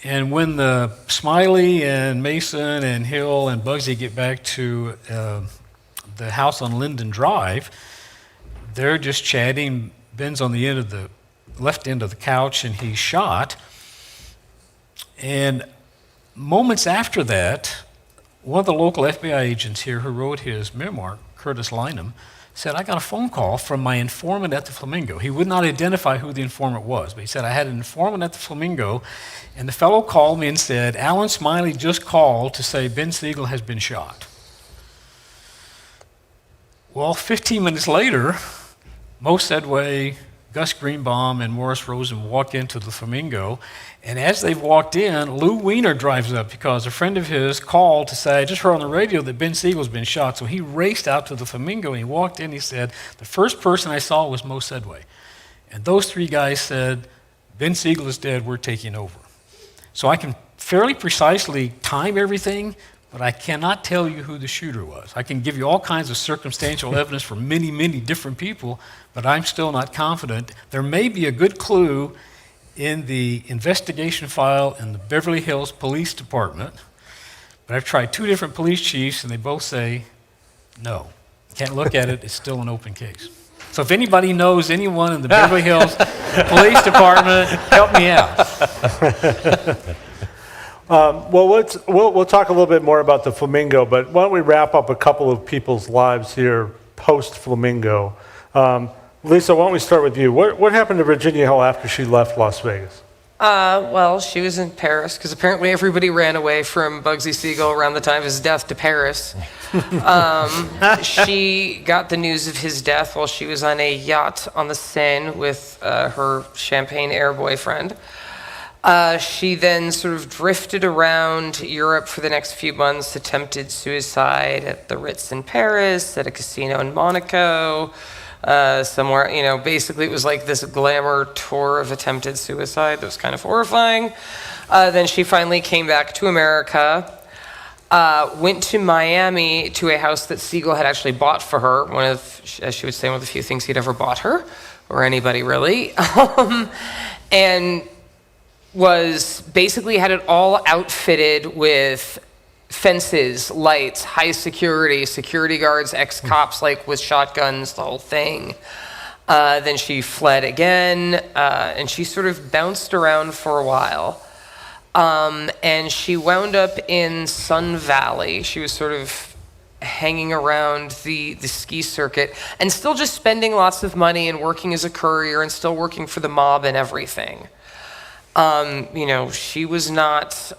And when the Smiley and Mason and Hill and Bugsy get back to the house on Linden Drive, they're just chatting. Ben's on the left end of the couch, and he's shot. And moments after that, one of the local FBI agents here who wrote his memoir, Curtis Lynham, said, I got a phone call from my informant at the Flamingo. He would not identify who the informant was, but he said, I had an informant at the Flamingo, and the fellow called me and said, Alan Smiley just called to say Ben Siegel has been shot. Well, 15 minutes later, Moe Sedway, Gus Greenbaum, and Morris Rosen walk into the Flamingo, and as they've walked in, Lou Weiner drives up because a friend of his called to say, I just heard on the radio that Ben Siegel's been shot. So he raced out to the Flamingo, and he walked in, he said, the first person I saw was Moe Sedway. And those three guys said, Ben Siegel is dead, we're taking over. So I can fairly precisely time everything, but I cannot tell you who the shooter was. I can give you all kinds of circumstantial evidence from many, many different people, but I'm still not confident. There may be a good clue in the investigation file in the Beverly Hills Police Department, but I've tried 2 different police chiefs, and they both say, no, can't look at it, it's still an open case. So if anybody knows anyone in the Beverly Hills Police Department, help me out. We'll talk a little bit more about the Flamingo, but why don't we wrap up a couple of people's lives here post-Flamingo. Lissa, why don't we start with you? What happened to Virginia Hill after she left Las Vegas? Well, she was in Paris because apparently everybody ran away from Bugsy Siegel around the time of his death to Paris. She got the news of his death while she was on a yacht on the Seine with her Champagne Air boyfriend. She then sort of drifted around Europe for the next few months, attempted suicide at the Ritz in Paris, at a casino in Monaco, somewhere, basically it was like this glamour tour of attempted suicide that was kind of horrifying. Then she finally came back to America, went to Miami to a house that Siegel had actually bought for her, as she would say, one of the few things he'd ever bought her, or anybody really, and was basically had it all outfitted with fences, lights, high security guards, ex-cops, like with shotguns, the whole thing. Then she fled again, and she sort of bounced around for a while. And she wound up in Sun Valley. She was sort of hanging around the ski circuit and still just spending lots of money and working as a courier and still working for the mob and everything. She was not...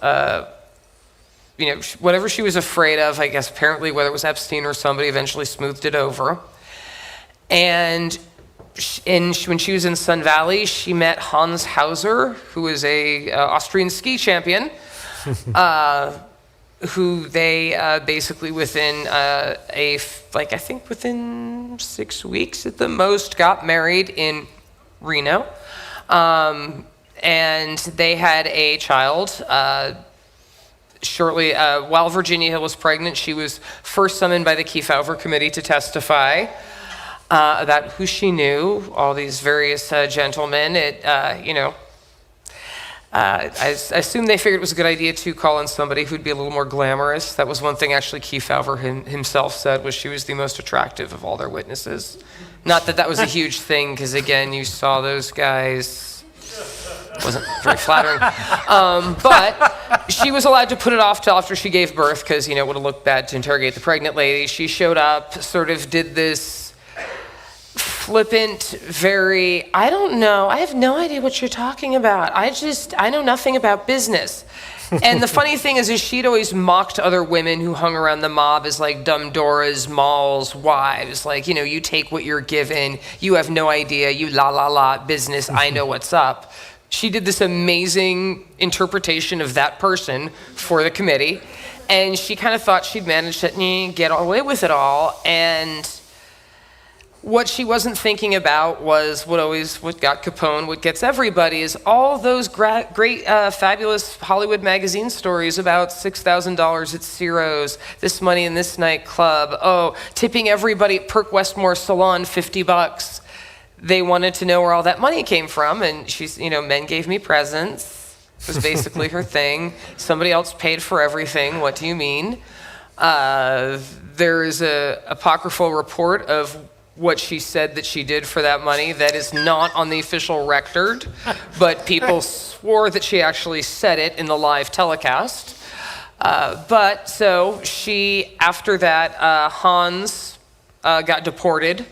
whatever she was afraid of, I guess, apparently, whether it was Epstein or somebody, eventually smoothed it over. And when she was in Sun Valley, she met Hans Hauser, who was a Austrian ski champion, who they basically within within 6 weeks at the most, got married in Reno. And they had a child. Shortly, while Virginia Hill was pregnant, she was first summoned by the Kefauver Committee to testify about who she knew, all these various gentlemen. I assume they figured it was a good idea to call in somebody who'd be a little more glamorous. That was one thing actually Kefauver himself said, was she was the most attractive of all their witnesses. Not that that was a huge thing, because again, you saw those guys. Wasn't very flattering. But she was allowed to put it off till after she gave birth, because, it would have looked bad to interrogate the pregnant lady. She showed up, sort of did this flippant, very, I don't know, I have no idea what you're talking about. I know nothing about business. And the funny thing is she'd always mocked other women who hung around the mob as like dumb Doras, Maul's wives. Like, you take what you're given, you have no idea, you la business, I know what's up. She did this amazing interpretation of that person for the committee, and she kind of thought she'd managed to get away with it all. And what she wasn't thinking about was what got Capone, what gets everybody, is all those great, fabulous Hollywood magazine stories about $6,000 at Ciro's, this money in this nightclub, tipping everybody at Perk Westmore Salon $50. They wanted to know where all that money came from, and she's, men gave me presents, was basically her thing. Somebody else paid for everything, what do you mean? There is a apocryphal report of what she said that she did for that money that is not on the official record, but people swore that she actually said it in the live telecast. But so she, after that, Hans got deported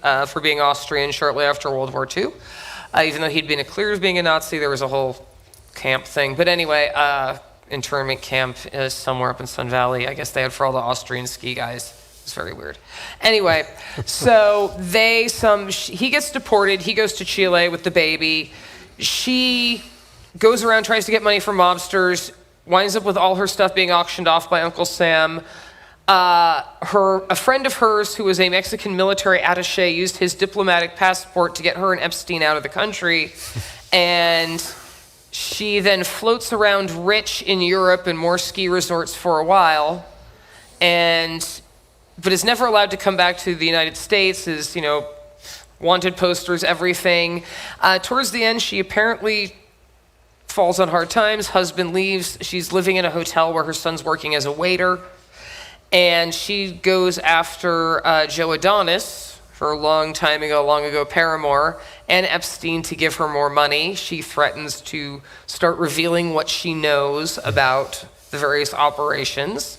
for being Austrian shortly after World War II. Even though he'd been cleared as being a Nazi, there was a whole camp thing. But anyway, internment camp is somewhere up in Sun Valley. I guess they had for all the Austrian ski guys. It's very weird. Anyway, so he gets deported. He goes to Chile with the baby. She goes around, tries to get money from mobsters, winds up with all her stuff being auctioned off by Uncle Sam. A friend of hers, who was a Mexican military attaché, used his diplomatic passport to get her and Epstein out of the country. And she then floats around rich in Europe and more ski resorts for a while, but is never allowed to come back to the United States, is, wanted posters, everything. Towards the end, she apparently falls on hard times. Husband leaves. She's living in a hotel where her son's working as a waiter. And she goes after Joe Adonis, her long ago paramour, and Epstein to give her more money. She threatens to start revealing what she knows about the various operations.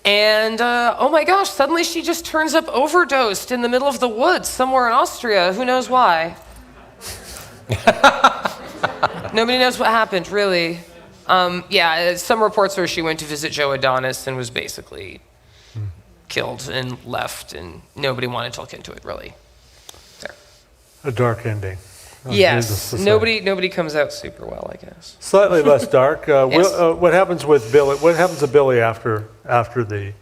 And, oh my gosh, suddenly she just turns up overdosed in the middle of the woods somewhere in Austria. Who knows why? Nobody knows what happened, really. Some reports are she went to visit Joe Adonis and was basically killed and left, and nobody wanted to look into it, really. There. A dark ending. Yes, nobody comes out super well, I guess. Slightly less dark. Yes. What happens with Billy? What happens to Billy after the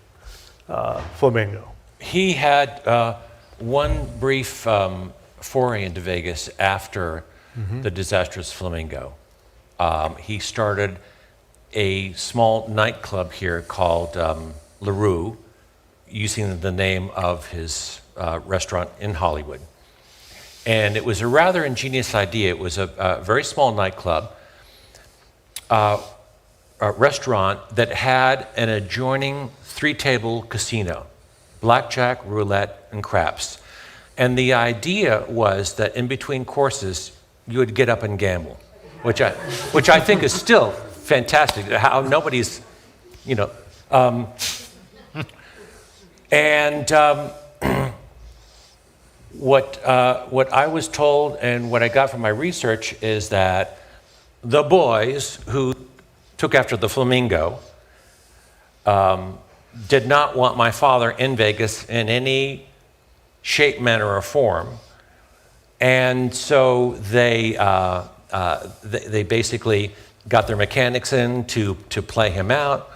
Flamingo? He had one brief foray into Vegas after the disastrous Flamingo. He started a small nightclub here called LaRue, using the name of his restaurant in Hollywood. And it was a rather ingenious idea. It was a very small nightclub, a restaurant that had an adjoining 3-table casino, blackjack, roulette, and craps. And the idea was that in between courses, you would get up and gamble, which I think is still fantastic. How nobody's, What I was told and what I got from my research is that the boys who took after the Flamingo did not want my father in Vegas in any shape, manner, or form, and so they basically got their mechanics in to play him out.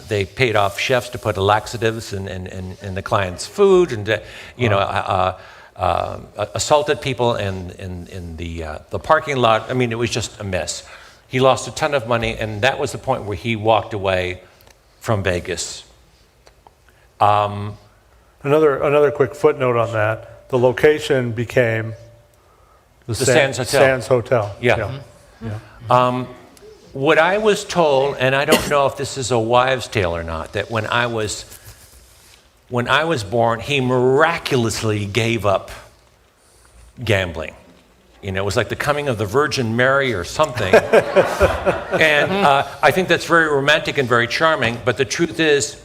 They paid off chefs to put laxatives in the client's food, and assaulted people in the parking lot. I mean, it was just a mess. He lost a ton of money, and that was the point where he walked away from Vegas. Another quick footnote on that: the location became the Sands Hotel. Sands Hotel. Yeah. Yeah. What I was told, and I don't know if this is a wives' tale or not, that when I was born, he miraculously gave up gambling. It was like the coming of the Virgin Mary or something. And I think that's very romantic and very charming, but the truth is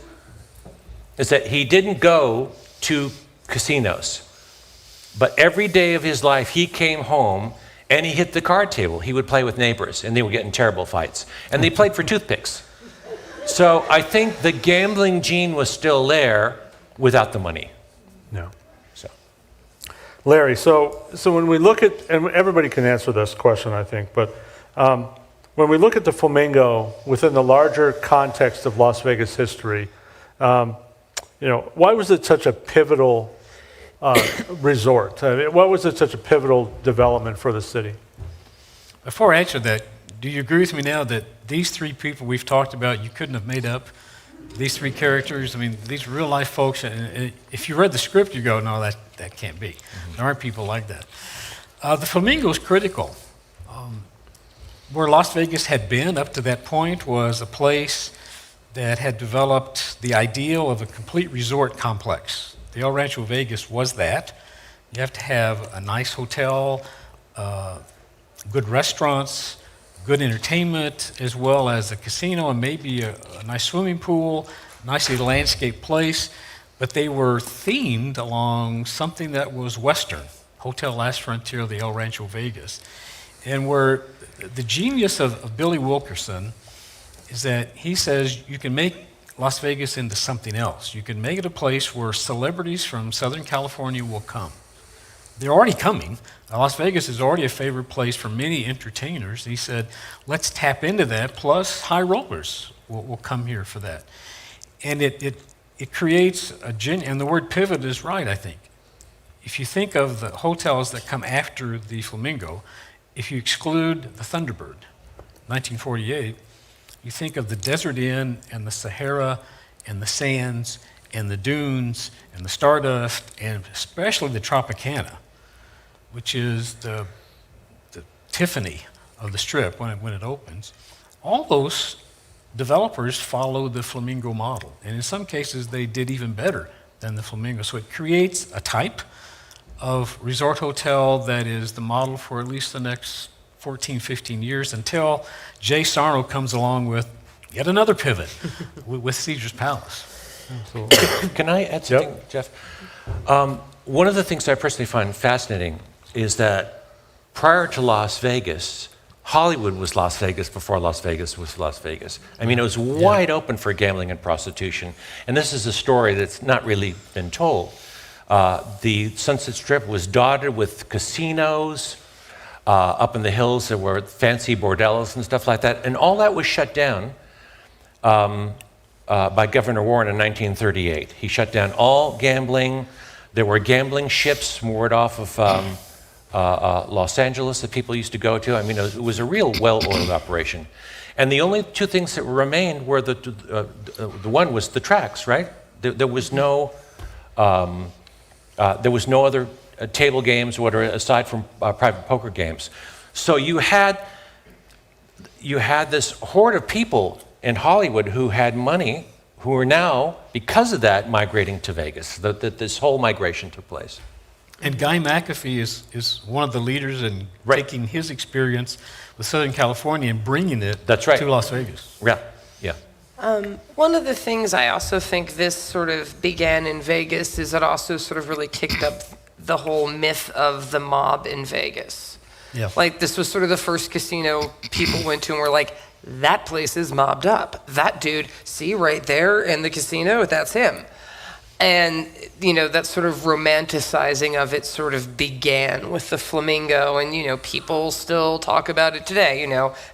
that he didn't go to casinos. But every day of his life, he came home and he hit the card table. He would play with neighbors, and they would get in terrible fights. And they played for toothpicks. So I think the gambling gene was still there without the money. No. So, Larry, so when we look at, and everybody can answer this question, I think, but when we look at the Flamingo within the larger context of Las Vegas history, why was it such a pivotal resort? Why was it such a pivotal development for the city? Before I answer that, do you agree with me now that these three people we've talked about, you couldn't have made up? These three characters, I mean, these real life folks, and if you read the script, you go, no, that can't be. There aren't people like that. The Flamingo is critical. Where Las Vegas had been up to that point was a place that had developed the ideal of a complete resort complex. The El Rancho Vegas was that. You have to have a nice hotel, good restaurants, good entertainment, as well as a casino and maybe a nice swimming pool, nicely landscaped place, but they were themed along something that was Western, Hotel Last Frontier, the El Rancho Vegas. And where the genius of Billy Wilkerson is that he says you can make Las Vegas into something else. You can make it a place where celebrities from Southern California will come. They're already coming. Las Vegas is already a favorite place for many entertainers. He said, let's tap into that, plus high rollers will come here for that. And it creates and the word pivot is right, I think. If you think of the hotels that come after the Flamingo, if you exclude the Thunderbird, 1948, you think of the Desert Inn and the Sahara and the Sands and the Dunes and the Stardust and especially the Tropicana, which is the Tiffany of the Strip when it opens. All those developers follow the Flamingo model, and in some cases they did even better than the Flamingo. So it creates a type of resort hotel that is the model for at least the next 14, 15 years until Jay Sarno comes along with yet another pivot with Caesar's Palace. Can I add something, Jeff? One of the things I personally find fascinating is that prior to Las Vegas, Hollywood was Las Vegas before Las Vegas was Las Vegas. I mean, it was wide open for gambling and prostitution. And this is a story that's not really been told. The Sunset Strip was dotted with casinos. Up in the hills, there were fancy bordellos and stuff like that. And all that was shut down by Governor Warren in 1938. He shut down all gambling. There were gambling ships moored off of Los Angeles that people used to go to. I mean, it was a real well-oiled operation. And the only two things that remained were the one was the tracks, right? There was no other table games or whatever aside from private poker games. So you had this horde of people in Hollywood who had money, who are now, because of that, migrating to Vegas. This whole migration took place. And Guy McAfee is one of the leaders in taking his experience with Southern California and bringing it to Las Vegas. Yeah. One of the things I also think this sort of began in Vegas is it also sort of really kicked up the whole myth of the mob in Vegas. Yeah. Like this was sort of the first casino people went to and were like, that place is mobbed up. That dude, see right there in the casino, that's him. And, that sort of romanticizing of it sort of began with the Flamingo. And, people still talk about it today.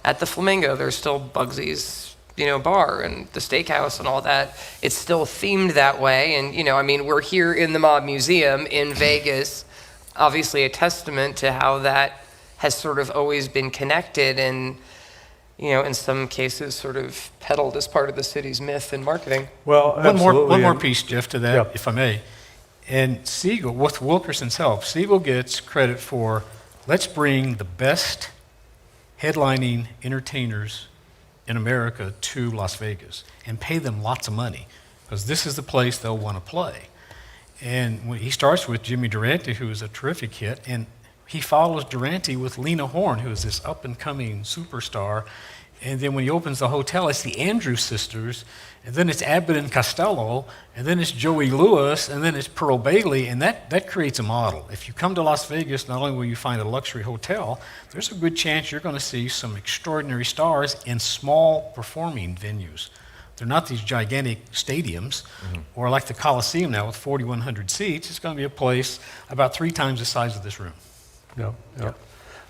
At the Flamingo, there's still Bugsy's, bar and the steakhouse and all that. It's still themed that way. And, we're here in the Mob Museum in Vegas, obviously a testament to how that has sort of always been connected and, in some cases sort of peddled as part of the city's myth and marketing. Well, one more piece, Jeff, to that, if I may. And Siegel, with Wilkerson's help, Siegel gets credit for, let's bring the best headlining entertainers in America to Las Vegas and pay them lots of money, because this is the place they'll want to play. And when he starts with Jimmy Durante, who is a terrific hit, and he follows Durante with Lena Horne, who is this up-and-coming superstar. And then when he opens the hotel, it's the Andrews sisters, and then it's Abbott and Costello, and then it's Joey Lewis, and then it's Pearl Bailey, and that creates a model. If you come to Las Vegas, not only will you find a luxury hotel, there's a good chance you're going to see some extraordinary stars in small performing venues. They're not these gigantic stadiums, or like the Coliseum now with 4,100 seats. It's going to be a place about 3 times the size of this room. Yeah.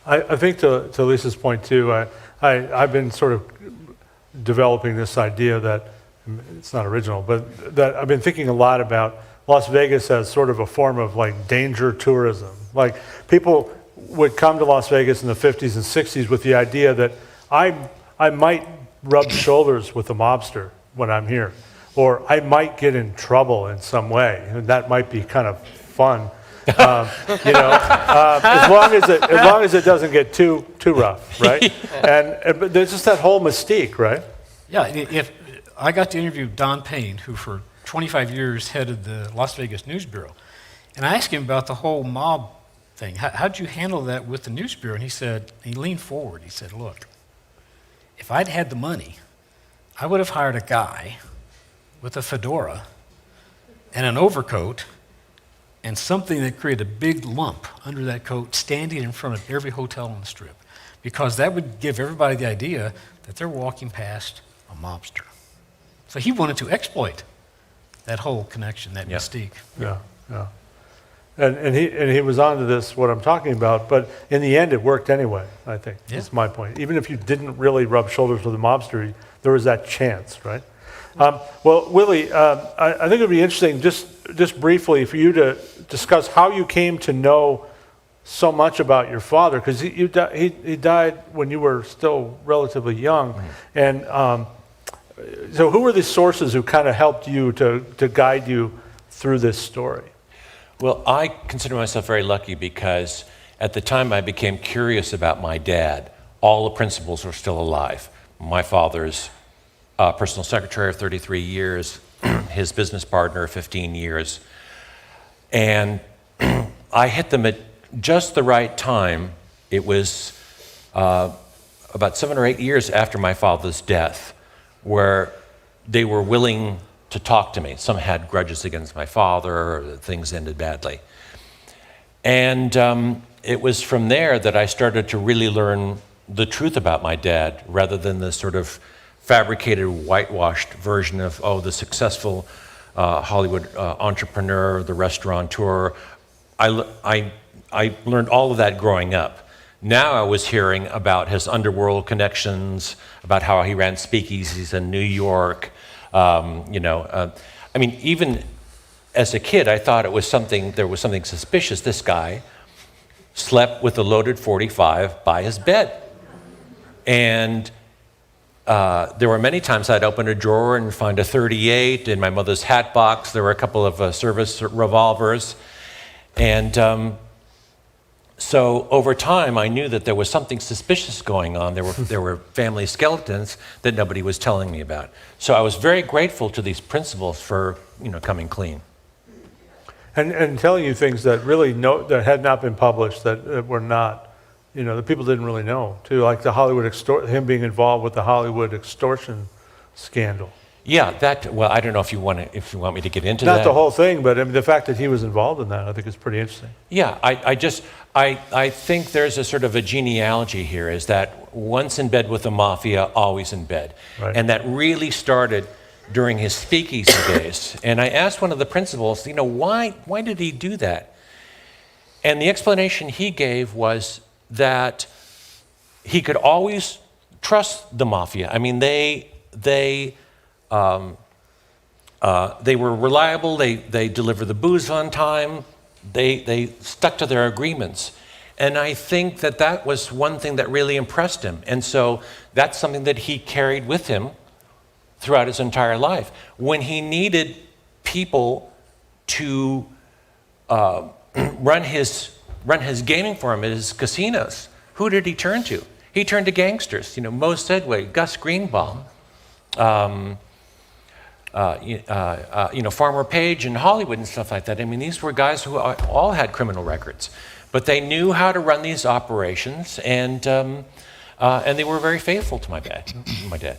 I think to Lisa's point too, I've been sort of developing this idea that, it's not original, but that I've been thinking a lot about Las Vegas as sort of a form of like danger tourism. Like people would come to Las Vegas in the 50s and 60s with the idea that I might rub shoulders with a mobster when I'm here, or I might get in trouble in some way, and that might be kind of fun. As long as it doesn't get too rough, right? But there's just that whole mystique, right? Yeah. If I got to interview Don Payne, who for 25 years headed the Las Vegas News Bureau, and I asked him about the whole mob thing. How'd you handle that with the News Bureau? And he leaned forward. He said, "Look, if I'd had the money, I would have hired a guy with a fedora and an overcoat and something that created a big lump under that coat standing in front of every hotel on the Strip, because that would give everybody the idea that they're walking past a mobster. So he wanted to exploit that whole connection, that mystique. Yeah, yeah. And he was onto this, what I'm talking about, but in the end it worked anyway, I think. Yeah. That's my point. Even if you didn't really rub shoulders with a mobster, there was that chance, right? Well, Willie, I think it would be interesting, just briefly, for you to discuss how you came to know so much about your father, because he died when you were still relatively young. Mm-hmm. And so who were the sources who kind of helped you to guide you through this story? Well, I consider myself very lucky because at the time I became curious about my dad. All the principals were still alive. My father's personal secretary of 33 years, his business partner of 15 years. And I hit them at just the right time. It was about 7 or 8 years after my father's death, where they were willing to talk to me. Some had grudges against my father, or things ended badly. And it was from there that I started to really learn the truth about my dad, rather than the sort of fabricated, whitewashed version of, the successful Hollywood entrepreneur, the restaurateur. I learned all of that growing up. Now I was hearing about his underworld connections, about how he ran speakeasies in New York. Even as a kid, I thought there was something suspicious. This guy slept with a loaded .45 by his bed. And there were many times I'd open a drawer and find a .38 in my mother's hat box. There were a couple of service revolvers. And so over time, I knew that there was something suspicious going on. There were family skeletons that nobody was telling me about. So I was very grateful to these principals for coming clean. And telling you things that really that had not been published, that were not, the people didn't really know, too, like the Hollywood him being involved with the Hollywood extortion scandal. Yeah, I don't know if you want me to get into that. Not the whole thing, but the fact that he was involved in that, I think is pretty interesting. Yeah, I think there's a sort of a genealogy here, is that once in bed with the mafia, always in bed. Right. And that really started during his speakeasy days. And I asked one of the principals, why did he do that? And the explanation he gave was that he could always trust the mafia. I mean, they were reliable. They delivered the booze on time. They stuck to their agreements. And I think that was one thing that really impressed him. And so that's something that he carried with him throughout his entire life. When he needed people to run his gaming for him at his casinos, who did he turn to? He turned to gangsters. Moe Sedway, Gus Greenbaum, Farmer Page in Hollywood and stuff like that. I mean, these were guys who all had criminal records, but they knew how to run these operations, and they were very faithful to my dad.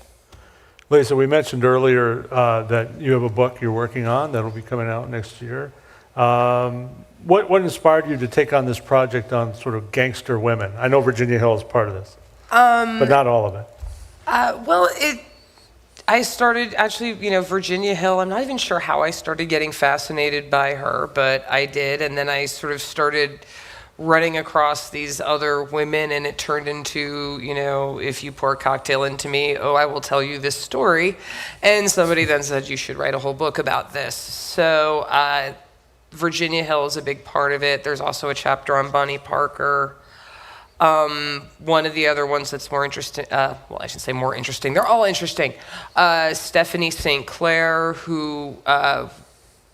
Lissa, we mentioned earlier that you have a book you're working on that'll be coming out next year. What inspired you to take on this project on sort of gangster women? I know Virginia Hill is part of this, but not all of it. I started actually, Virginia Hill. I'm not even sure how I started getting fascinated by her, but I did. And then I sort of started running across these other women, and it turned into, if you pour a cocktail into me, I will tell you this story. And somebody then said, you should write a whole book about this. So Virginia Hill is a big part of it. There's also a chapter on Bunny Parker. One of the other ones that's more interesting, I should say more interesting, they're all interesting. Stephanie St. Clair, who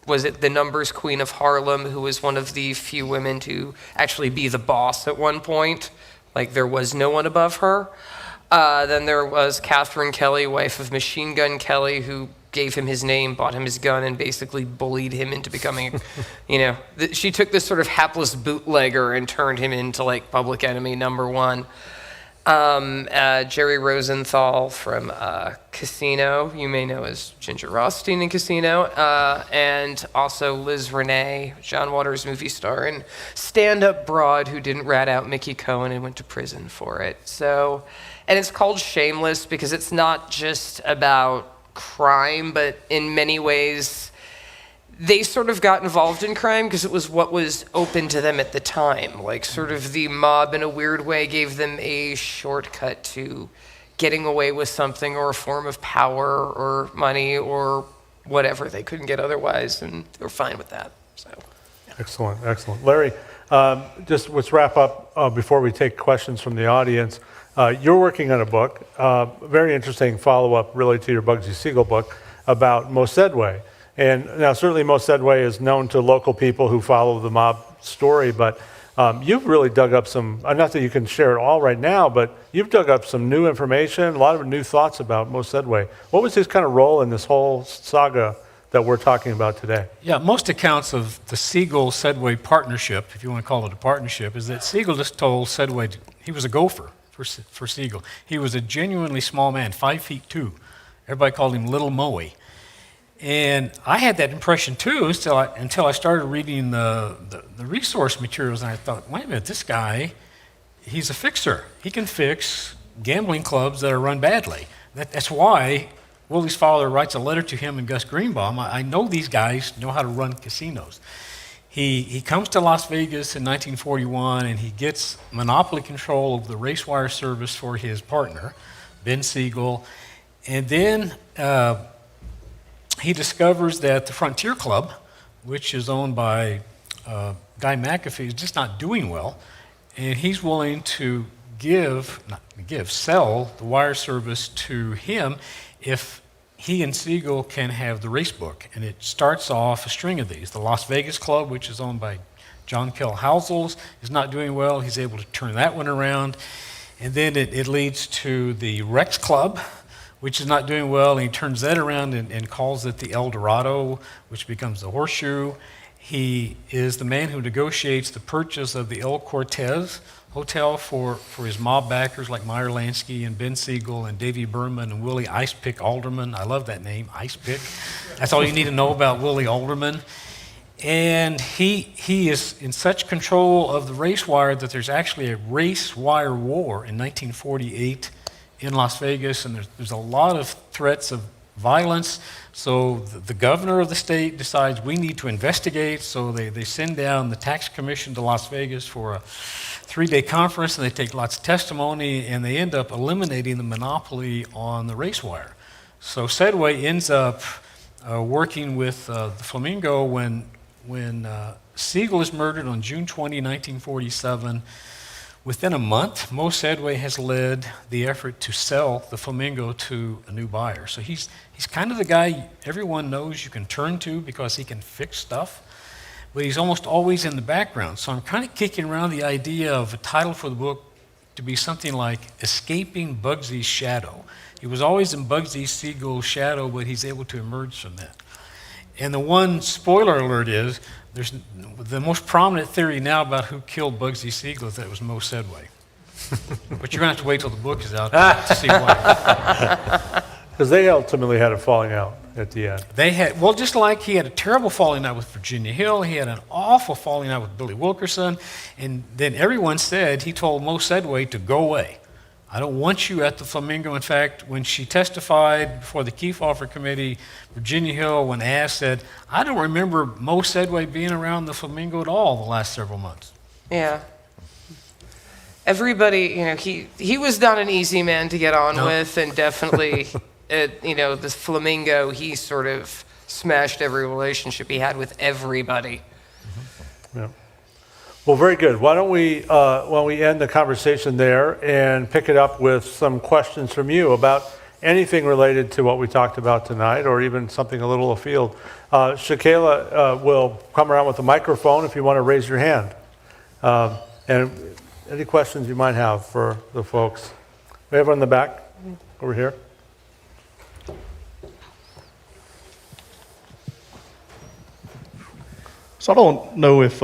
was the numbers queen of Harlem, who was one of the few women to actually be the boss at one point. Like, there was no one above her. Then there was Catherine Kelly, wife of Machine Gun Kelly, who gave him his name, bought him his gun, and basically bullied him into becoming, she took this sort of hapless bootlegger and turned him into like public enemy number one. Jerry Rosenthal from Casino, you may know as Ginger Rothstein in Casino, and also Liz Renee, John Waters' movie star, and stand-up broad who didn't rat out Mickey Cohen and went to prison for it. So, and it's called Shameless because it's not just about crime, but in many ways, they sort of got involved in crime because it was what was open to them at the time. Like, sort of the mob, in a weird way, gave them a shortcut to getting away with something or a form of power or money or whatever they couldn't get otherwise, and they were fine with that. So, yeah. Excellent, excellent. Larry, just let's wrap up before we take questions from the audience. You're working on a book, very interesting follow-up really to your Bugsy Siegel book about Moe Sedway. And now certainly Moe Sedway is known to local people who follow the mob story, but you've really dug up some, not that you can share it all right now, but you've dug up some new information, a lot of new thoughts about Moe Sedway. What was his kind of role in this whole saga that we're talking about today? Yeah, most accounts of the Siegel-Sedway partnership, if you want to call it a partnership, is that Siegel just told Sedway he was a gopher for Siegel. He was a genuinely small man, 5'2". Everybody called him Little Moe. And I had that impression too until I started reading the resource materials, and I thought, wait a minute, this guy, he's a fixer. He can fix gambling clubs that are run badly. That's why Willie's father writes a letter to him and Gus Greenbaum. I know these guys know how to run casinos. He comes to Las Vegas in 1941, and he gets monopoly control of the race wire service for his partner, Ben Siegel, and then he discovers that the Frontier Club, which is owned by Guy McAfee, is just not doing well, and he's willing to sell the wire service to him if he and Siegel can have the race book. And it starts off a string of these. The Las Vegas Club, which is owned by John Kell Housels, is not doing well. He's able to turn that one around. And then it leads to the Rex Club, which is not doing well, and he turns that around and calls it the El Dorado, which becomes the Horseshoe. He is the man who negotiates the purchase of the El Cortez Hotel for his mob backers like Meyer Lansky and Ben Siegel and Davy Berman and Willie Icepick Alderman. I love that name, Icepick. That's all you need to know about Willie Alderman. And he is in such control of the race wire that there's actually a race wire war in 1948 in Las Vegas, and there's a lot of threats of violence. So the governor of the state decides we need to investigate, so they send down the tax commission to Las Vegas for a 3-day conference, and they take lots of testimony, and they end up eliminating the monopoly on the race wire. So Sedway ends up working with the Flamingo when Siegel is murdered on June 20, 1947. Within a month, Moe Sedway has led the effort to sell the Flamingo to a new buyer. So he's kind of the guy everyone knows you can turn to because he can fix stuff, but he's almost always in the background. So I'm kind of kicking around the idea of a title for the book to be something like Escaping Bugsy's Shadow. He was always in Bugsy Siegel's shadow, but he's able to emerge from that. And the one spoiler alert is, there's the most prominent theory now about who killed Bugsy Siegel is that it was Moe Sedway. But you're going to have to wait till the book is out to see why. Because they ultimately had a falling out at the end. They had, well, just like he had a terrible falling out with Virginia Hill, he had an awful falling out with Billy Wilkerson, and then everyone said he told Moe Sedway to go away. I don't want you at the Flamingo. In fact, when she testified before the Kefauver Committee, Virginia Hill, when asked, said, I don't remember Moe Sedway being around the Flamingo at all the last several months. Yeah. Everybody, he was not an easy man to get on with, and definitely, the Flamingo, he sort of smashed every relationship he had with everybody. Yeah. Well, very good. Why don't we end the conversation there and pick it up with some questions from you about anything related to what we talked about tonight, or even something a little afield. Shakayla will come around with a microphone if you want to raise your hand. And any questions you might have for the folks. We have one in the back over here. So I don't know if,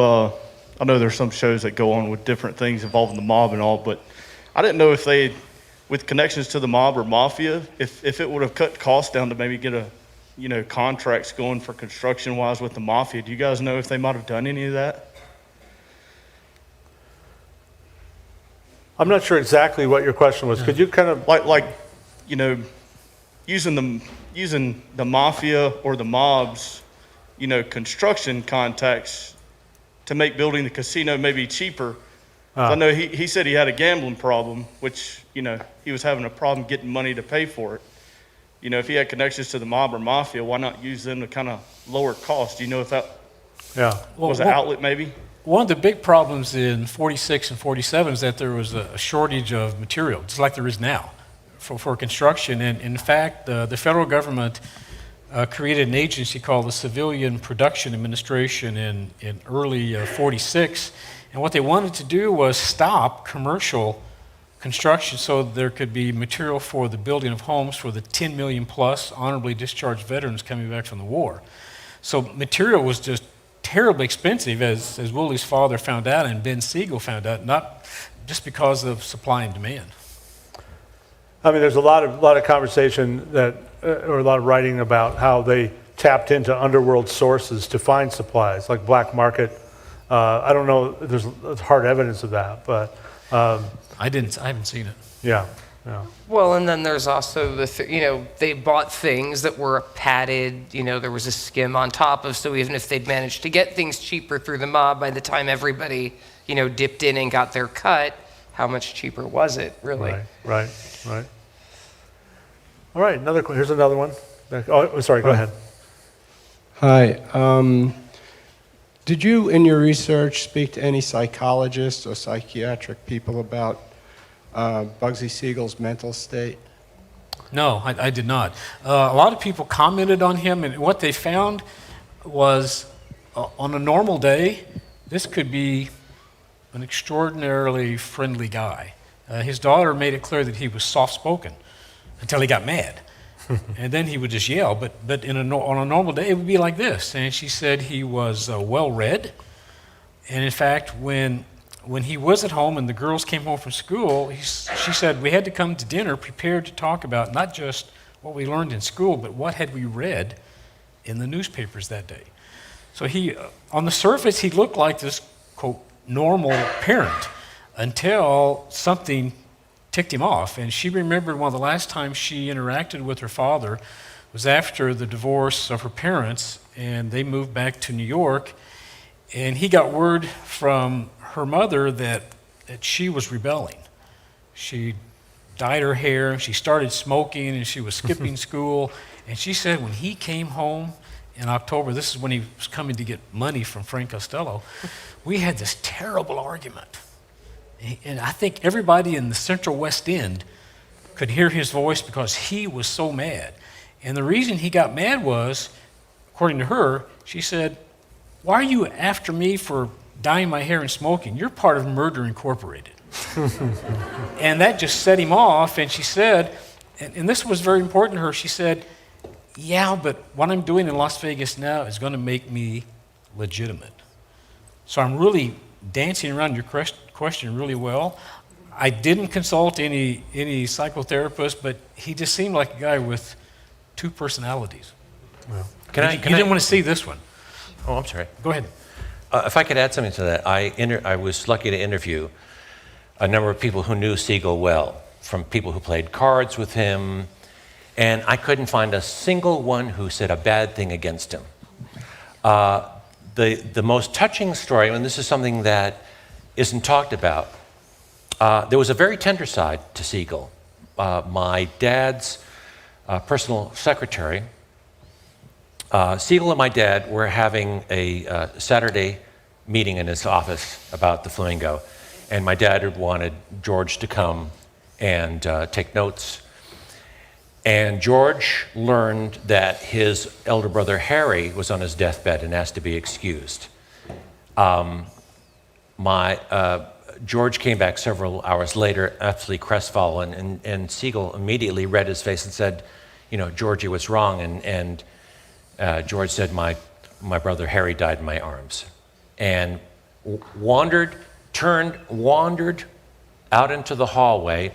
I know there's some shows that go on with different things involving the mob and all, but I didn't know if they, with connections to the mob or mafia, if it would have cut costs down to maybe get contracts going for construction-wise with the mafia. Do you guys know if they might have done any of that? I'm not sure exactly what your question was. Could you kind of, Using the mafia or the mob's, construction contacts to make building the casino maybe cheaper. I know he said he had a gambling problem, which, he was having a problem getting money to pay for it. If he had connections to the mob or mafia, why not use them to kind of lower costs? Do you know if that was an outlet maybe? One of the big problems in 46 and 47 is that there was a shortage of material, just like there is now, for construction. And in fact, the federal government created an agency called the Civilian Production Administration in early 46. And what they wanted to do was stop commercial construction so there could be material for the building of homes for the 10 million plus honorably discharged veterans coming back from the war. So material was just terribly expensive, as Willie's father found out and Ben Siegel found out, not just because of supply and demand. I mean, there's a lot of conversation or a lot of writing about how they tapped into underworld sources to find supplies, like black market. I don't know, there's hard evidence of that, but I haven't seen it. yeah. Well, and then there's also they bought things that were padded, there was a skim on top of, so even if they'd managed to get things cheaper through the mob, by the time everybody, dipped in and got their cut, how much cheaper was it, really? Right. All right, here's another one. Oh, sorry, go ahead. Hi. Did you, in your research, speak to any psychologists or psychiatric people about Bugsy Siegel's mental state? No, I did not. A lot of people commented on him, and what they found was on a normal day, this could be an extraordinarily friendly guy. His daughter made it clear that he was soft-spoken until he got mad. And then he would just yell, but on a normal day, it would be like this. And she said he was well-read. And in fact, when he was at home and the girls came home from school, she said, we had to come to dinner prepared to talk about not just what we learned in school, but what had we read in the newspapers that day. So on the surface, he looked like this, quote, normal parent until something ticked him off. And she remembered one of the last times she interacted with her father was after the divorce of her parents, and they moved back to New York. And he got word from her mother that she was rebelling. She dyed her hair, she started smoking, and she was skipping school. And she said when he came home in October, this is when he was coming to get money from Frank Costello, we had this terrible argument. And I think everybody in the Central West End could hear his voice because he was so mad. And the reason he got mad was, according to her, she said, why are you after me for dyeing my hair and smoking? You're part of Murder Incorporated. And that just set him off. And she said, and this was very important to her, she said, yeah, but what I'm doing in Las Vegas now is going to make me legitimate. So I'm really dancing around your question really well. I didn't consult any psychotherapist, but he just seemed like a guy with two personalities. Well, you didn't want to see this one. Oh, I'm sorry. Go ahead. If I could add something to that, I was lucky to interview a number of people who knew Siegel well, from people who played cards with him, and I couldn't find a single one who said a bad thing against him. The most touching story, and this is something that isn't talked about, there was a very tender side to Siegel. My dad's personal secretary, Siegel and my dad were having a Saturday meeting in his office about the Flamingo, and my dad had wanted George to come and take notes. And George learned that his elder brother Harry was on his deathbed and asked to be excused. George came back several hours later, absolutely crestfallen, and Siegel immediately read his face and said, Georgie was wrong, and George said, my brother Harry died in my arms. And wandered out into the hallway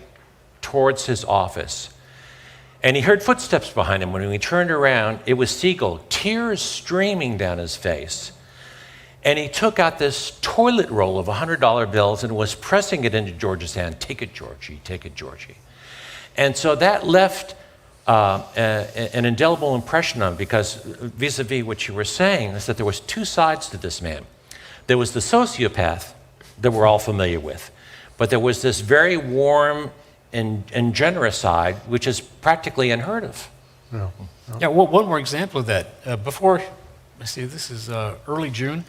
towards his office. And he heard footsteps behind him. When he turned around, it was Siegel, tears streaming down his face. And he took out this toilet roll of $100 bills and was pressing it into George's hand. Take it, Georgie, take it, Georgie. And so that left an indelible impression on him, because vis-a-vis what you were saying is that there was two sides to this man. There was the sociopath that we're all familiar with, but there was this very warm and generous side, which is practically unheard of. No. Yeah, well, one more example of that. Before, let's see, this is early June,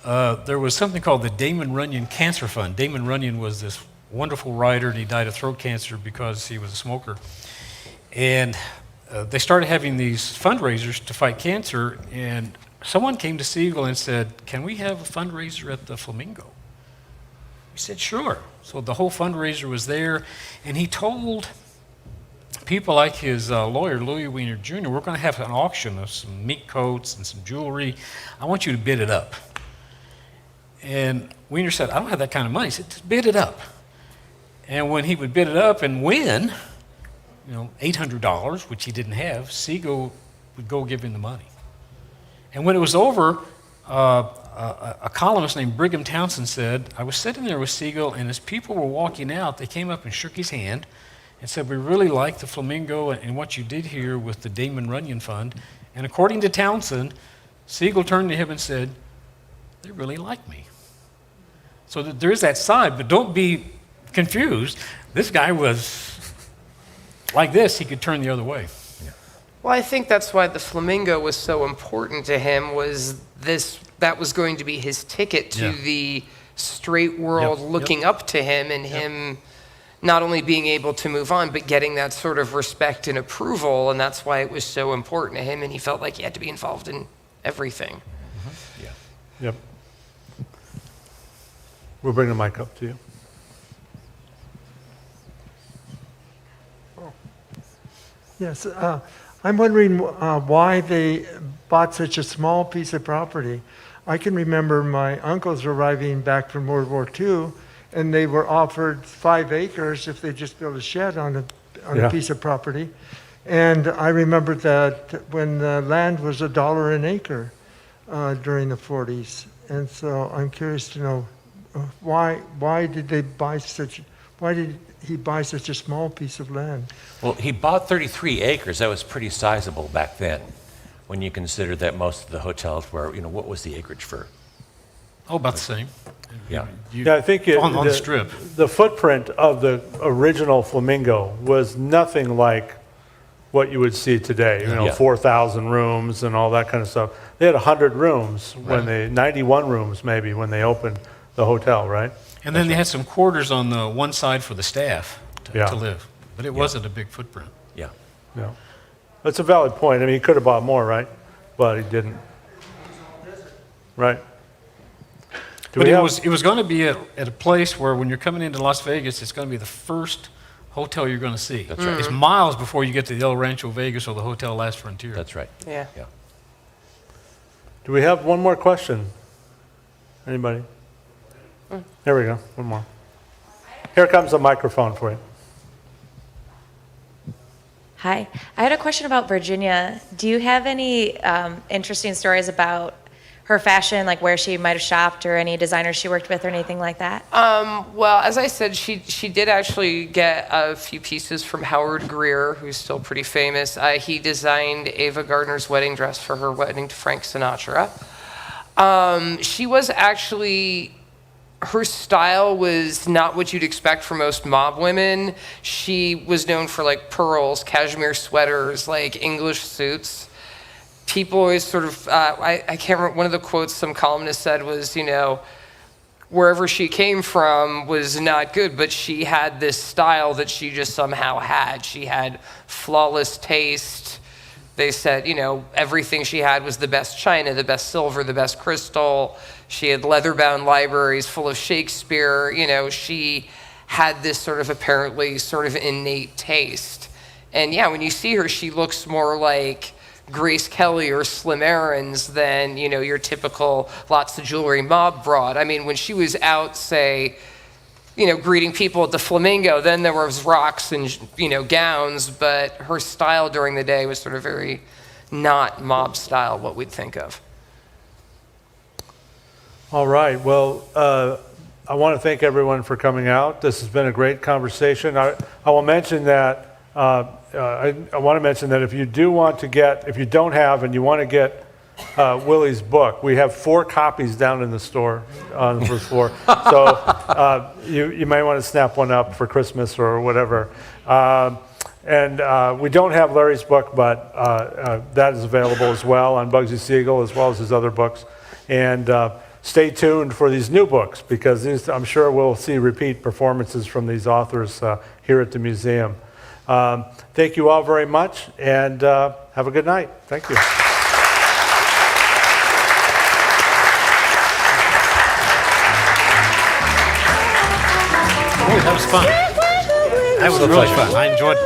there was something called the Damon Runyon Cancer Fund. Damon Runyon was this wonderful writer, and he died of throat cancer because he was a smoker. And they started having these fundraisers to fight cancer, and someone came to Siegel and said, "Can we have a fundraiser at the Flamingo?" He said, "Sure." So the whole fundraiser was there, and he told people like his lawyer, Louis Weiner Jr., "We're going to have an auction of some mink coats and some jewelry. I want you to bid it up." And Weiner said, "I don't have that kind of money." He said, "Just bid it up." And when he would bid it up and win, $800, which he didn't have, Siegel would go give him the money. And when it was over, a columnist named Brigham Townsend said, "I was sitting there with Siegel, and as people were walking out, they came up and shook his hand and said, 'We really like the Flamingo and what you did here with the Damon Runyon Fund.' And according to Townsend, Siegel turned to him and said, 'They really like me.'" So there is that side, but don't be confused. This guy was like this. He could turn the other way. Well, I think that's why the Flamingo was so important to him, was that was going to be his ticket to the straight world looking up to him, and him not only being able to move on, but getting that sort of respect and approval, and that's why it was so important to him, and he felt like he had to be involved in everything. Yep. We'll bring the mic up to you. Yes, I'm wondering why they bought such a small piece of property. I can remember my uncles arriving back from World War II, and they were offered 5 acres if they just built a shed on a piece of property. And I remember that when the land was $1 an acre during the 40s. And so I'm curious to know why did he buy such a small piece of land? Well, he bought 33 acres. That was pretty sizable back then, when you consider that most of the hotels were, what was the acreage for? Oh, about the same. Yeah. Yeah, I think on the strip. The footprint of the original Flamingo was nothing like what you would see today. 4,000 rooms and all that kind of stuff. They had 100 rooms when 91 rooms maybe when they opened the hotel, right? And then they had some quarters on the one side for the staff to live. But it wasn't a big footprint. Yeah. Yeah. That's a valid point. I mean, he could have bought more, right? But he didn't. Right. But it was going to be at a place where when you're coming into Las Vegas, it's going to be the first hotel you're going to see. That's right. It's miles before you get to the El Rancho Vegas or the Hotel Last Frontier. That's right. Yeah. Do we have one more question? Anybody? Here we go. One more. Here comes a microphone for you. Hi. I had a question about Virginia. Do you have any interesting stories about her fashion, like where she might have shopped or any designers she worked with or anything like that? Well, as I said, she did actually get a few pieces from Howard Greer, who's still pretty famous. He designed Ava Gardner's wedding dress for her wedding to Frank Sinatra. She was actually... Her style was not what you'd expect from most mob women. She was known for pearls, cashmere sweaters, English suits. People always sort of, I can't remember, one of the quotes some columnist said was, wherever she came from was not good, but she had this style that she just somehow had. She had flawless taste. They said, everything she had was the best china, the best silver, the best crystal. She had leather-bound libraries full of Shakespeare. She had this sort of apparently sort of innate taste. And when you see her, she looks more like Grace Kelly or Slim Aarons than, your typical lots of jewelry mob broad. I mean, when she was out, say, greeting people at the Flamingo. Then there was rocks and, gowns, but her style during the day was sort of very not mob style, what we'd think of. All right. Well, I want to thank everyone for coming out. This has been a great conversation. I will mention that I want to mention that if you don't have and you want to get Willie's book, we have 4 copies down in the store on the first floor. So you may want to snap one up for Christmas or whatever. And we don't have Larry's book, but that is available as well on Bugsy Siegel, as well as his other books. And stay tuned for these new books, because I'm sure we'll see repeat performances from these authors here at the museum. Thank you all very much, and have a good night. Thank you. That was fun. That was really fun. I enjoyed it.